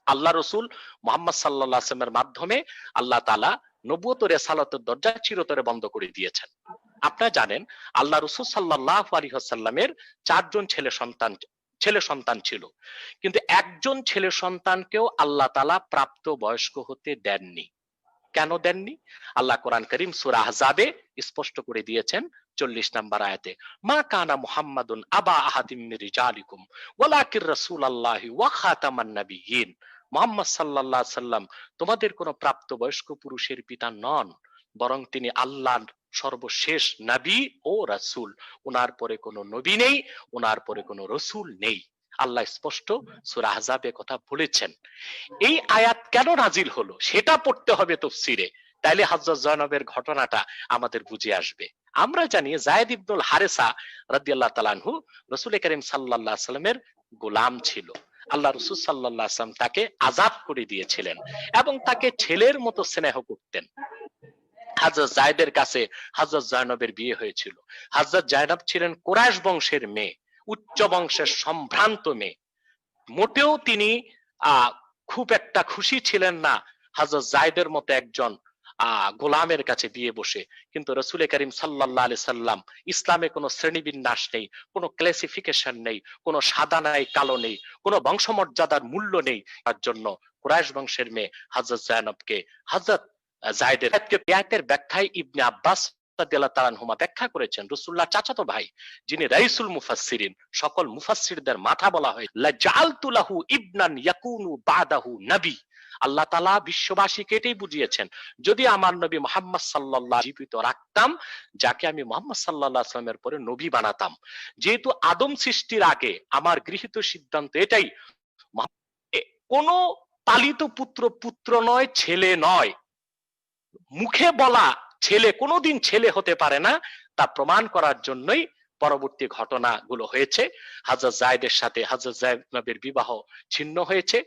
আল্লাহ রাসূল মুহাম্মদ সাল্লাল্লাহু আলাইহি ওয়াসাল্লামের মাধ্যমে আল্লাহ তাআলা নবুয়ত ও রিসালাতের দরজা চিরতরে বন্ধ করে দিয়েছেন। আপনারা জানেন আল্লাহ রাসূল সাল্লাল্লাহু আলাইহি ওয়াসাল্লামের 4 জন ছেলে সন্তান ছিল, কিন্তু একজন ছেলে সন্তানকেও আল্লাহ তাআলা প্রাপ্ত বয়স্ক হতে দেননি। কেন দেননি? আল্লাহ কোরআন কারীম সূরা আহজাবে স্পষ্ট করে দিয়েছেন 40 নম্বর আয়াতে, মা কানা মুহাম্মাদুন আবা আহাদিম মির রিজালিকুম ওয়ালাকির রাসূলুল্লাহি ওয়া খাতামান নাবিয়্যিন। মুহাম্মদ সাল্লাল্লাহু আলাইহি সাল্লাম তোমাদের কোন প্রাপ্তবয়স্ক পুরুষের পিতা নন, বরং তিনি আল্লাহর সর্বশেষ নবী ও রাসূল। ওনার পরে কোনো নবী নেই, ওনার পরে কোনো রাসূল নেই। আল্লাহ স্পষ্ট সূরা আহজাবে কথা বলেছেন। এই আয়াত কেন নাজিল হলো সেটা পড়তে হবে তাফসীরে, তাইলে হযরত জয়নবের ঘটনাটা আমাদের বুঝে আসবে। আমরা জানি যায়েদ ইবনুল হারেসা রাদিয়াল্লাহু তাআলা আনহু রাসূল কারীম সাল্লাল্লাহু আলাইহি সাল্লামের গোলাম ছিল। আল্লাহ রাসূল সাল্লাল্লাহু আলাইহি সাল্লাম তাকে আযাদ করে দিয়েছিলেন এবং তাকে ছেলের মতো স্নেহ করতেন। হযরত যায়েদের কাছে হযরত জয়নবের বিয়ে হয়েছিল। হযরত জয়নব ছিলেন কুরাইশ বংশের মেয়ে, উচ্চ বংশের সম্ভ্রান্ত মেয়ে। মোটেও তিনি খুব একটা খুশি ছিলেন না হযরত যায়েদের মতো একজন গোলামের কাছে বিয়ে বসে। কিন্তু রাসূল কারীম সাল্লাল্লাহু আলাইহি সাল্লাম, ইসলামে কোনো শ্রেণীবিন্যাস নেই, কোনো ক্লাসিফিকেশন নেই, কোনো সাদা নাই কালো নেই, কোনো বংশমর্যাদার মূল্য নেই। তার জন্য কুরাইশ বংশের মেয়ে হযরত জয়নবকে হযরত যায়েদের আয়াতের ব্যাখ্যায় ইবনে আব্বাস রাদিয়াল্লাহু তাআলা আনহুমা ব্যাখ্যা করেছেন, রাসূলুল্লাহ চাচাতো ভাই যিনি রাইসুল মুফাসসিরিন, সকল মুফাসসিরদের মাথা বলা হয়, লা জাআলতু লাহু ইবনান ইয়াকুনু বাদাহু নবী। আল্লাহ তাআলা বিশ্ববাসীকে এটাই বুঝিয়েছেন, যদি আমার নবী মুহাম্মদ সাল্লাল্লাহু জীবিত রাখতাম, যাকে আমি মুহাম্মদ সাল্লাল্লাহু আলাইহি ওয়াসাল্লামের পরে নবী বানাতাম। যেহেতু আদম সৃষ্টির আগে আমার গৃহীত সিদ্ধান্ত এটাই, কোন পালিত পুত্র নয়, ছেলে নয়, মুখে বলা ছেলে কোনোদিন ছেলে হতে পারে না, তা প্রমাণ করার জন্যই পরবর্তী ঘটনাগুলো হয়েছে। হযরত যায়েদের সাথে হযরত জয়নবের বিবাহ ছিন্ন হয়েছে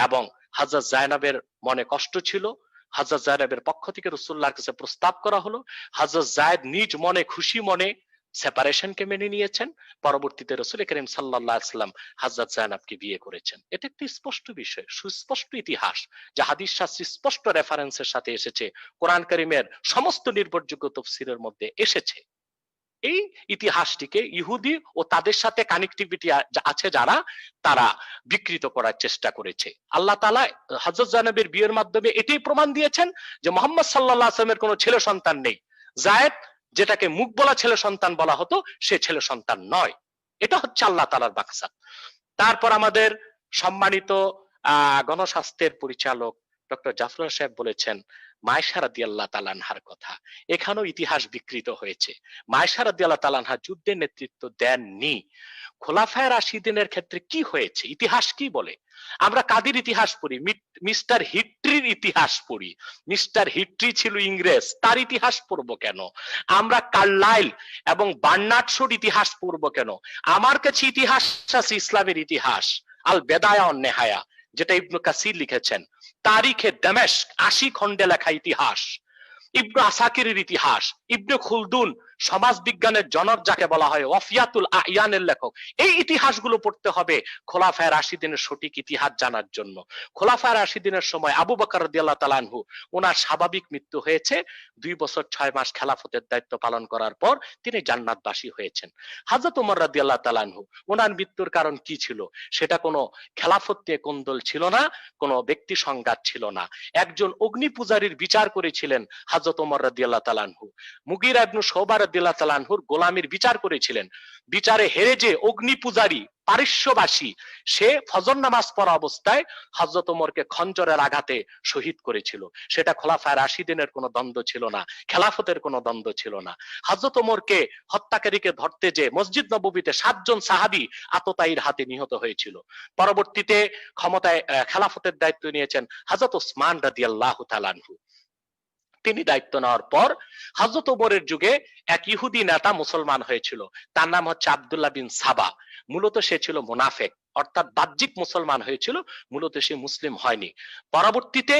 এবং হযরত জয়নবের মনে কষ্ট ছিল। হযরত জয়নবের পক্ষ থেকে রাসূলুল্লাহর কাছে প্রস্তাব করা হলো। হযরত যায়েদ নিজ মনে খুশি মনে সেপারেশনকে মেনে নিয়েছেন। পরবর্তীতে রাসূল কারীম সাল্লাল্লাহু আলাইহি ওয়াসাল্লাম হযরত জয়নবকে বিয়ে করেছেন। এটা একটি স্পষ্ট বিষয়, সুস্পষ্ট ইতিহাস, যা হাদিস শাস্ত্রে স্পষ্ট রেফারেন্সের সাথে এসেছে, কোরআন কারীমের সমস্ত নির্ভরযোগ্য তাফসীরের মধ্যে এসেছে। এই ইতিহাসটিকে ইহুদি ও তাদের সাথে কানেক্টিভিটি আছে যারা, তারা বিকৃত করার চেষ্টা করেছে। আল্লাহ তাআলা হযরত জয়নবের বিয়ের মাধ্যমে এটাই প্রমাণ দিয়েছেন যে মুহাম্মদ সাল্লাল্লাহু আলাইহি ওয়াসাল্লামের কোনো ছেলে সন্তান নেই। যায়েদ, যেটাকে মুখ বলা ছেলে সন্তান বলা হতো, সে ছেলে সন্তান নয়। এটা হচ্ছে আল্লাহ তাআলার মাকসাদ। তারপর আমাদের সম্মানিত গণস্বাস্থ্যের পরিচালক ডক্টর জাফর সাহেব বলেছেন মায়েশা রাদিয়াল্লাহু তাআলা আনহার কথা। এখানেও ইতিহাস বিকৃত হয়েছে। মায়েশা রাদিয়াল্লাহু তাআলা আনহা যুদ্ধের নেতৃত্ব দেননি। খোলাফায়ে রাশিদিনের ক্ষেত্রে কি হয়েছে, ইতিহাস কি বলে? আমরা কাদের ইতিহাস পড়ি? মিস্টার হিট্রির ইতিহাস পড়ি। মিস্টার হিট্রি ছিল ইংরেজ, তার ইতিহাস পড়বো কেন? আমরা কার্লাইল এবং বার্নার্ড শোর ইতিহাস পড়বো কেন? আমার কাছে ইতিহাস আছে ইসলামের ইতিহাস, আল বেদায়া ওয়ান নেহায়া, যেটা ইবনে কাসির লিখেছেন। তারিখে দামেস্ক 80 খণ্ডে লেখা ইতিহাস, ইবনে আসাকিরের ইতিহাস, ইবনে খুলদুন সমাজ বিজ্ঞানের জনক যাকে বলা হয়, ওয়াফিয়াতুল আয়ানের লেখক। এই ইতিহাসগুলো পড়তে হবে খোলাফায়ে রাশিদিনের সঠিক ইতিহাস জানার জন্য। খোলাফায়ে রাশিদিনের সময় আবু বকর রাদিয়াল্লাহু তাআলা আনহু, ওনার স্বাভাবিক মৃত্যু হয়েছে 2 বছর 6 মাস খেলাফতের দায়িত্ব পালন করার পর তিনি জান্নাতবাসী হয়েছেন। হযরত ওমর রাদিয়াল্লাহু তাআলা আনহু, ওনার মৃত্যুর কারণ কি ছিল? সেটা কোনো খেলাফত নিয়ে কোন্দল ছিল না, কোনো ব্যক্তি সংঘাত ছিল না। একজন অগ্নি পূজারীর বিচার করেছিলেন হযরত ওমর রাদিয়াল্লাহু তাআলা আনহু। মুগীরা ইবনে শুবা রাদিয়াল্লাহু তাআলা আনহুর গোলামীর বিচার করেছিলেন। বিচারে হেরে যে অগ্নি পূজারী পারস্যবাসী, সে ফজর নামাজ পড়া অবস্থায় হযরত ওমরকে খঞ্জরের আঘাতে শহীদ করেছিল। সেটা খোলাফায়ে রাশিদিনের কোনো দ্বন্দ্ব ছিল না, খেলাফতের কোনো দ্বন্দ্ব ছিল না। হযরত ওমরকে হত্যাকারীকে ধরতে যে মসজিদ নববীতে 7 জন সাহাবী আততায়ীর হাতে নিহত হয়েছিল। পরবর্তীতে ক্ষমতায় খেলাফতের দায়িত্ব নিয়েছেন হযরত ওসমান রাদিয়াল্লাহু তাআলা আনহু। তিনি দায়িত্ব নেওয়ার পর হযরত ওমরের যুগে এক ইহুদি নেতা মুসলমান হয়েছিল, তার নাম হচ্ছে আব্দুল্লাহ বিন সাবা। মূলত সে ছিল মুনাফিক, অর্থাৎ বাহ্যিক মুসলমান হয়েছিল, মূলত সে মুসলিম হয়নি। পরবর্তীতে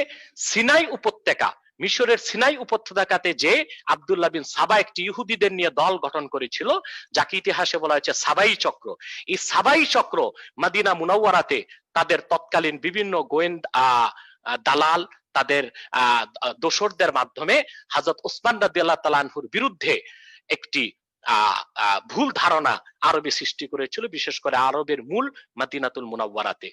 সিনাই উপত্যকা, মিশরের সিনাই উপত্যকাতে যে আব্দুল্লাহ বিন সাবা একটি ইহুদিদের নিয়ে দল গঠন করেছিল, যাকে ইতিহাসে বলা হয়েছে সাবাই চক্র। এই সাবাই চক্র মদিনা মুনাওয়ারাতে তাদের তৎকালীন বিভিন্ন গোয়েন্দা দালাল, তাদের দোসরদের মাধ্যমে হযরত ওসমান রাদিয়াল্লাহু তাআলা আনহুর বিরুদ্ধে একটি ভুল ধারণা আরবে সৃষ্টি করেছিল, বিশেষ করে আরবের মূল মদিনাতুল মুনাওয়ারাতে।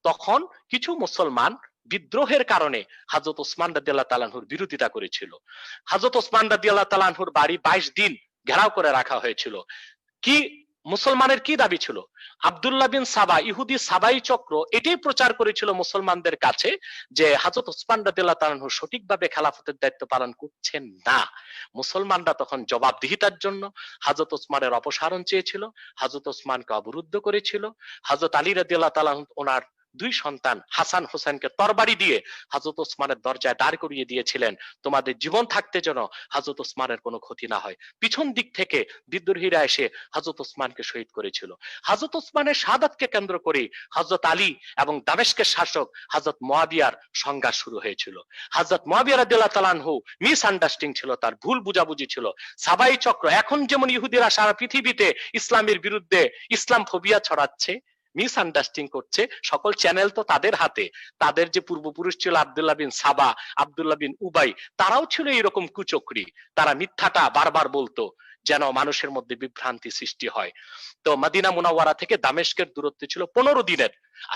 তখন কিছু মুসলমান বিদ্রোহের কারণে হযরত ওসমান রাদিয়াল্লাহু তাআলা আনহুর বিরোধিতা করেছিল। হযরত ওসমান রাদিয়াল্লাহু তাআলা আনহুর বাড়ি 22 দিন ঘেরাও করে রাখা হয়েছিল। কি মুসলমানের কি দাবি ছিল? আব্দুল্লাহ বিন সাবা, ইহুদি সাবাই চক্র এটাই প্রচার করেছিল মুসলমানদের কাছে যে হযরত ওসমান রাদিয়াল্লাহু তাআলা আনহু সঠিকভাবে খেলাফতের দায়িত্ব পালন করছেন না। মুসলমানরা তখন জবাবদিহিতার জন্য হযরত ওসমানের অপসারণ চেয়েছিল, হযরত ওসমানকে অবরুদ্ধ করেছিল। হযরত আলী রাদিয়াল্লাহু তাআলা ওনার 2 সন্তান হাসান হোসেনকে তরবারি দিয়ে হযরত ওসমানের দরজায় দাঁড় করিয়ে দিয়েছিলেন, তোমাদের জীবন থাকতে যেন হযরত ওসমানের কোনো ক্ষতি না হয়। পিছন দিক থেকে বিদ্রোহীরা এসে হযরত ওসমানকে শহীদ করেছিল। হযরত ওসমানের শাহাদাতকে কেন্দ্র করে হযরত আলী এবং দামেস্কের শাসক হযরত মুয়াবিয়ার সংঘাত শুরু হয়েছিল। হযরত মুয়াবিয়া রাদিয়াল্লাহু তাআলা আনহু মিস আন্ডারস্ট্যান্ডিং ছিল, তার ভুল বুঝাবুঝি ছিল। সাবাই চক্র এখন যেমন ইহুদিরা সারা পৃথিবীতে ইসলামের বিরুদ্ধে ইসলাম ফোবিয়া ছড়াচ্ছে, মিস আন্ডারস্ট্যান্ডিং করছে, সকল চ্যানেল তো তাদের হাতে। তাদের যে পূর্বপুরুষ ছিল আব্দুল্লাহ বিন সাবা, আব্দুল্লাহ বিন উবাই, তারাও ছিল এরকম কুচক্রী। তারা মিথ্যাটা বারবার বলতো যেন মানুষের মধ্যে বিভ্রান্তি সৃষ্টি হয়। তো মদিনা মুনাওয়ারা থেকে দামেস্কের দূরত্ব ছিল 15 দিনের।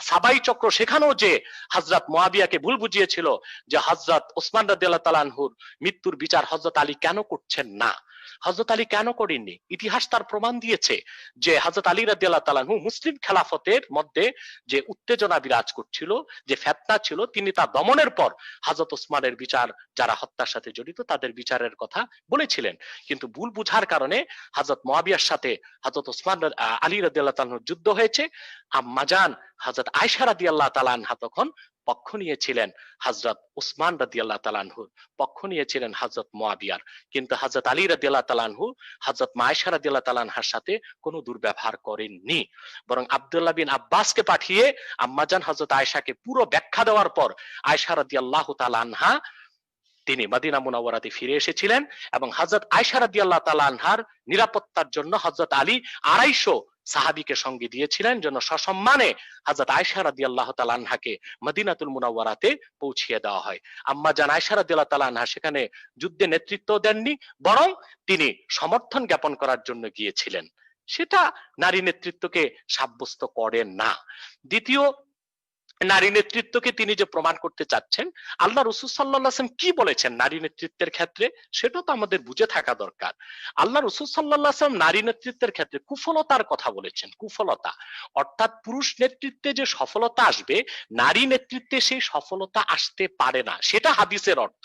সাবাই চক্র সেখানেও যে হযরত মুয়াবিয়াকে ভুল বুঝিয়েছিল যে হযরত ওসমান রাদিয়াল্লাহু তাআলা আনহুর মৃত্যুর বিচার হযরত আলী কেন করছেন না, হযরত আলী কেন করেননি। ইতিহাস তার প্রমাণ দিয়েছে যে হযরত আলী রাদিয়াল্লাহু তাআলা আনহু মুসলিম খেলাফতের মধ্যে যে উত্তেজনা বিরাজ করছিল, যে ফিতনা ছিল, তিনি তা দমনের পর হযরত ওসমানের বিচার, যারা হত্যার সাথে জড়িত তাদের বিচারের কথা বলেছিলেন। কিন্তু ভুল বুঝার কারণে হযরত মুয়াবিয়ার সাথে হযরত ওসমান আলী রাদিয়াল্লাহু তাআলা আনহুর যুদ্ধ হয়েছে। আম্মাজান হযরত আয়েশা রাদিয়াল্লাহু তাআলা আনহা তখন পক্ষ নিয়েছিলেন হযরত ওসমান রাদিয়াল্লাহু তাআলা আনহুর, পক্ষ নিয়েছিলেন হযরত মুয়াবিয়ার। কিন্তু হযরত আলী রাদিয়াল্লাহু তাআলা আনহু হযরত আয়েশা রাদিয়াল্লাহু তাআলা আনহার সাথে কোনো দুর্ব্যবহার করেননি, বরং আব্দুল্লাহ বিন আব্বাসকে পাঠিয়ে আম্মাজান হযরত আয়েশাকে পুরো ব্যাখ্যা দেওয়ার পর আয়েশা রাদিয়াল্লাহু তাআলা আনহা তিনি মদিনা মুনাওয়ারাতে ফিরে এসেছিলেন এবং হযরত আয়েশা রাদিয়াল্লাহু তাআলা আনহার নিরাপত্তার জন্য হযরত আলী 250 সাহাবীকে সঙ্গে দিয়েছিলেন, যেন সসম্মানে হযরত আয়েশা রাদিয়াল্লাহু তাআলা আনহাকে মদিনাতুল মুনাওয়ারাতে পৌঁছিয়ে দেওয়া হয়। আম্মা জান আয়েশা রাদিয়াল্লাহু তাআলা আনহা সেখানে যুদ্ধে নেতৃত্ব দেননি, বরং তিনি সমর্থন জ্ঞাপন করার জন্য গিয়েছিলেন। সেটা নারী নেতৃত্বকে সাব্যস্ত করে না। দ্বিতীয় নারী নেতৃত্বকে তিনি যে প্রমাণ করতে চাচ্ছেন, আল্লাহ রাসূল সাল্লাল্লাহু আলাইহি ওয়াসাল্লাম কি বলেছেন নারী নেতৃত্বের ক্ষেত্রে, সেটা তো আমাদের বুঝে থাকা দরকার। আল্লাহ রাসূল সাল্লাল্লাহু আলাইহি ওয়াসাল্লাম নারী নেতৃত্বের ক্ষেত্রে কুফলতার কথা বলেছেন, কুফলতা অর্থাৎ পুরুষ নেতৃত্বে যে সফলতা আসবে, নারী নেতৃত্বে সেই সফলতা আসতে পারে না, সেটা হাদিসের অর্থ,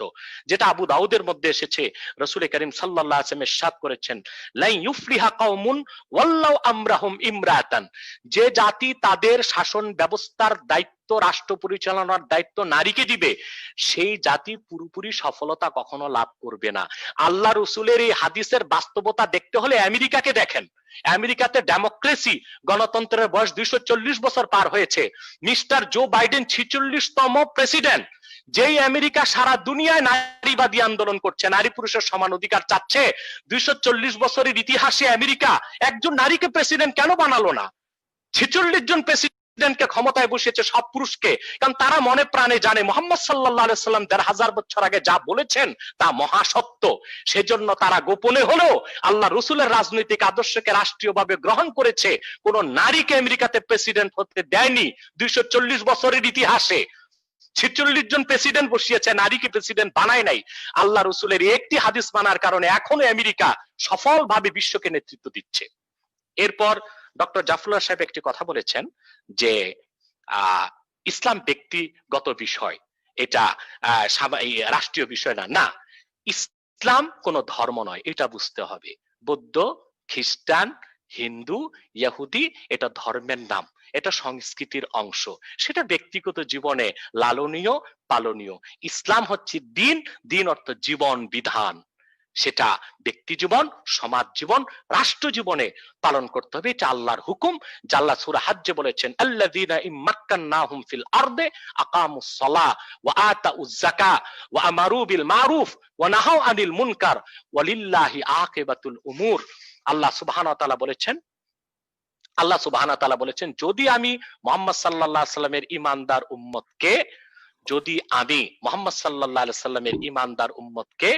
যেটা আবু দাউদের মধ্যে এসেছে। রাসূল করিম সাল্লাল্লাহু আলাইহি ওয়াসাল্লাম ইরশাদ করেছেন, লা ইউফলিহা কওমুন ওয়াল্লাউ আমরাহুম ইমরাতান, যে জাতি তাদের শাসন ব্যবস্থার দায়িত্ব, রাষ্ট্র পরিচালনার দায়িত্ব নারীকে দিবে, সেই জাতি পুরোপুরি সফলতা কখনো লাভ করবে না। আল্লাহ রসুলের এই হাদিসের বাস্তবতা দেখতে হলে আমেরিকাকে দেখেন। আমেরিকাতে ডেমোক্রেসি, গণতন্ত্রের বয়স 240 বছর পার হয়েছে। মিস্টার জো বাইডেন 46তম প্রেসিডেন্ট। যেই আমেরিকা সারা দুনিয়ায় নারীবাদী আন্দোলন করছে, নারী পুরুষের সমান অধিকার চাচ্ছে, 240 বছরের ইতিহাসে আমেরিকা একজন নারীকে প্রেসিডেন্ট কেন বানালো না? 46 জন প্রেসিডেন্টকে ক্ষমতায় বসিয়েছে, সব পুরুষকে, কারণ তারা মনে প্রাণে জানে মুহাম্মদ সাল্লাল্লাহু আলাইহি সাল্লাম 1500 বছর আগে যা বলেছেন তা মহাসত্য। সেজন্য তারা গোপনে হলেও আল্লাহ রসুলের রাজনৈতিক আদর্শকে রাষ্ট্রীয়ভাবে গ্রহণ করেছে। কোন নারীকে আমেরিকাতে প্রেসিডেন্ট হতে দেয়নি 240 বছরের ইতিহাসে। 46 জন প্রেসিডেন্ট বসিয়েছে, নারীকে প্রেসিডেন্ট বানায় নাই। আল্লাহ রসুলের একটি হাদিস মানার কারণে এখনো আমেরিকা সফলভাবে বিশ্বকে নেতৃত্ব দিচ্ছে। এরপর ডক্টর জাফরুল্লাহ সাহেব একটি কথা বলেছেন যে ইসলাম ব্যক্তিগত বিষয়, এটা রাষ্ট্রীয় বিষয় না। না, ইসলাম কোন ধর্ম নয়, এটা বুঝতে হবে। বৌদ্ধ, খ্রিস্টান, হিন্দু, ইহুদি এটা ধর্মের নাম, এটা সংস্কৃতির অংশ, সেটা ব্যক্তিগত জীবনে লালনীয় পালনীয়। ইসলাম হচ্ছে দিন, দিন অর্থ জীবন বিধান, সেটা ব্যক্তি জীবন, সমাজ জীবন, রাষ্ট্র জীবনে পালন করতে হবে। এটা আল্লাহর হুকুম। আল্লাহ সূরা হজ্জে বলেছেন, আল্লাযীনা ইম্মাক্কান্নাহুম ফিল আরদে আকামুস সালাহ ওয়া আতাউয যাকাহ ওয়া আমারু বিল মারুফ ওয়া নাহাউ আনিল মুনকার ওয়ালিল্লাহি আকিবাতুল উমুর। আল্লাহ সুবহানাহু ওয়া তাআলা বলেছেন, যদি আমি মুহাম্মদ সাল্লাল্লাহু আলাইহি সাল্লামের ঈমানদার উম্মতকে, যদি আমি মুহাম্মদ সাল্লাল্লাহু আলাইহি সাল্লামের ঈমানদার উম্মতকে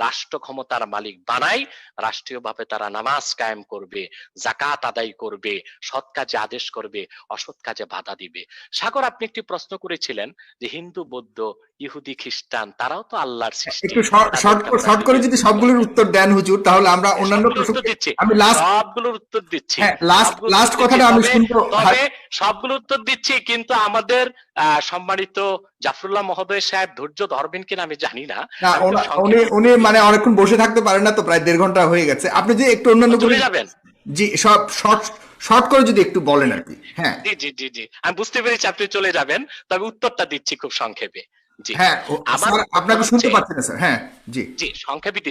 রাষ্ট্র ক্ষমতার মালিক বানাই, রাষ্ট্রীয়ভাবে তারা নামাজ কায়েম করবে, যাকাত আদায় করবে, সৎ কাজে আদেশ করবে, অসৎ কাজে বাধা দিবে। সাগর, আপনি একটি প্রশ্ন করেছিলেন যে হিন্দু, বৌদ্ধ, ইহুদি, খ্রিস্টান তারাও তো আল্লাহর সৃষ্টি। একটু শর্ট করে যদি সবগুলোর উত্তর দেন হুজুর, তাহলে আমরা অন্যান্য উত্তর দিচ্ছি, আমি সবগুলোর উত্তর দিচ্ছি, লাস্ট কথাটা আমি শুনবো। তবে সবগুলো উত্তর দিচ্ছি, কিন্তু আমাদের সম্মানিত জাফরুল্লাহ মহোদয় সাহেব ধৈর্য ধরবেন কিনা আমি জানি না। উনি মানে অনেকক্ষণ বসে থাকতে পারেন না তো, প্রায় 1.5 ঘন্টা হয়ে গেছে। আপনি যে একটু অন্যান্য চলে যাবেন, জি সব শর্ট করে যদি একটু বলেন আর কি। হ্যাঁ জি জি জি, আমি বুঝতে পেরেছি আপনি চলে যাবেন, তবে উত্তরটা দিচ্ছি খুব সংক্ষেপে। জি, হ্যাঁ, আমার আপনাকে শুনতে পাচ্ছি না স্যার। হ্যাঁ জি জি, সংক্ষেপে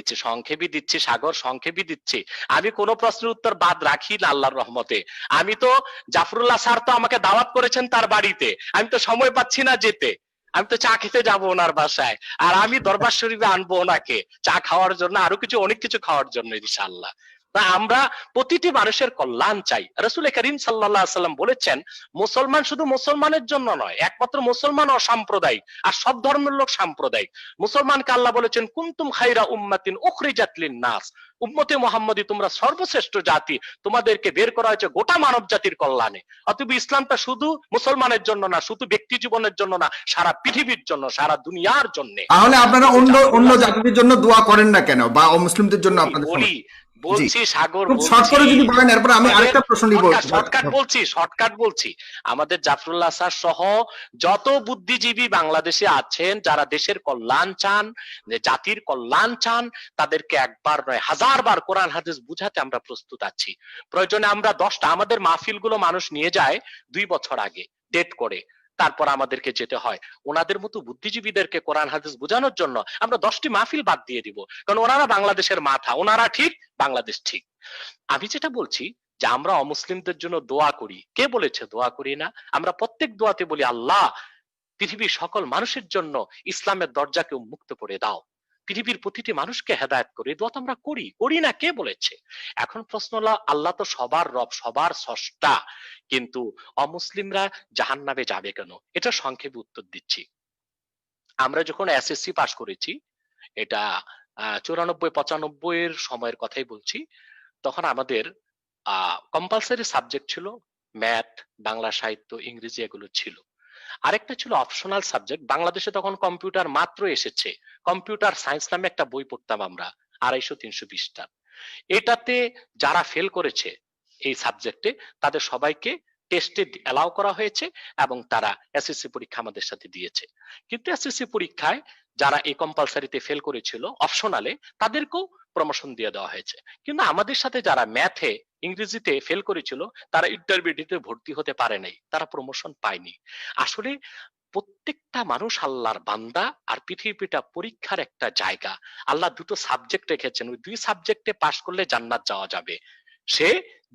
দিচ্ছি সাগর, সংক্ষেপে দিচ্ছি। আমি কোনো প্রশ্নের উত্তর বাদ রাখি না আল্লাহর রহমতে। আমি তো জাফরুল্লাহ স্যার তো আমাকে দাওয়াত করেছেন তার বাড়িতে, আমি তো সময় পাচ্ছি না যেতে। আমি তো চা খেতে যাবো ওনার বাসায়, আর আমি দরবার শরীফে আনবো ওনাকে চা খাওয়ার জন্য, আরো কিছু অনেক কিছু খাওয়ার জন্য ইনশাআল্লাহ। আমরা প্রতিটি মানুষের কল্যাণ চাই। রাসূল করিম সাল্লাল্লাহু আলাইহি ওয়াসাল্লাম বলেছেন, মুসলমান শুধু মুসলমানের জন্য নয়, একমাত্র মুসলমান অসাম্প্রদায়িক, আর সব ধর্মের লোক সাম্প্রদায়িক। মুসলমানকে আল্লাহ বলেছেন, কুনতুম খায়রা উম্মাতিন উখরিজাত লিন-নাস, উম্মতে মুহাম্মদী তোমরা সর্বশ্রেষ্ঠ জাতি, তোমাদেরকে বের করা হয়েছে গোটা মানব জাতির কল্যাণে। অতএব ইসলামটা শুধু মুসলমানের জন্য না, শুধু ব্যক্তি জীবনের জন্য না, সারা পৃথিবীর জন্য, সারা দুনিয়ার জন্য। তাহলে আপনারা অন্য জাতিদের জন্য দোয়া করেন না কেন, বা অমুসলিমদের জন্য আপনাদের? বলছি সাগর, যদি বলেন, এরপর আমি আরেকটা প্রশ্ন নিব। শর্টকাট বলছি। আমাদের জাফরুল্লাহ স্যার সহ যত বুদ্ধিজীবী বাংলাদেশে আছেন, যারা দেশের কল্যাণ চান, জাতির কল্যাণ চান, তাদেরকে একবার নয় 1000 বার কোরআন হাদিস বুঝাতে আমরা প্রস্তুত আছি। প্রয়োজনে আমরা 10টা, আমাদের মাহফিল গুলো মানুষ নিয়ে যায় 2 বছর আগে ডেট করে, তারপর আমাদেরকে যেতে হয়। ওনাদের মতো বুদ্ধিজীবীদেরকে কোরআন হাদিস বোঝানোর জন্য আমরা 10টি মাহফিল বাদ দিয়ে দিব, কারণ ওনারা বাংলাদেশের মাথা, ওনারা ঠিক, বাংলাদেশ ঠিক। আমি যেটা বলছি যে আমরা অমুসলিমদের জন্য দোয়া করি, কে বলেছে দোয়া করি না? আমরা প্রত্যেক দোয়াতে বলি, আল্লাহ পৃথিবীর সকল মানুষের জন্য ইসলামের দরজাকে উন্মুক্ত করে দাও, পৃথিবীর প্রতিটি মানুষকে হেদায়েত করে। দোয়া তো আমরা করি না, কে বলেছে? এখন প্রশ্ন হলো, আল্লাহ তো সবার রব, সবার স্রষ্টা, কিন্তু অমুসলিমরা জাহান্নামে যাবে কেন? এটা সংক্ষেপে উত্তর দিচ্ছি। আমরা যখন এসএসসি পাস করেছি, এটা 94-95 এর সময়ের কথাই বলছি, তখন আমাদের কম্পালসারি সাবজেক্ট ছিল ম্যাথ, বাংলা সাহিত্য, ইংরেজি, এগুলো ছিল। আরেকটা ছিল অপশনাল সাবজেক্ট। বাংলাদেশে তখন কম্পিউটার মাত্র এসেছে, কম্পিউটার সায়েন্স নামে একটা বই পড়তাম আমরা 250-320 পৃষ্ঠার। এটাতে যারা ফেল করেছে এই সাবজেক্টে তাদের সবাইকে টেস্টে অ্যালাউ করা হয়েছে এবং তারা এসএসসি পরীক্ষা আমাদের সাথে দিয়েছে। কিন্তু এসএসসি পরীক্ষায় যারা এই কম্পালসারিতে ফেল করেছিল অপশনালে তাদেরকেও প্রমোশন দিয়ে দেওয়া হয়েছে। কিন্তু আমাদের সাথে যারা ম্যাথে ইংরেজিতে ফেল করেছিল তারা ইন্টারমিডিয়েটে ভর্তি হতে পারে নাই, তারা প্রমোশন পায়নি। আসলে প্রত্যেকটা মানুষ আল্লাহর বান্দা, আর পৃথিবীটা পরীক্ষার একটা জায়গা। আল্লাহ দুটো সাবজেক্ট রেখেছেন, ওই দুই সাবজেক্টে পাশ করলে জান্নাত যাওয়া যাবে। সে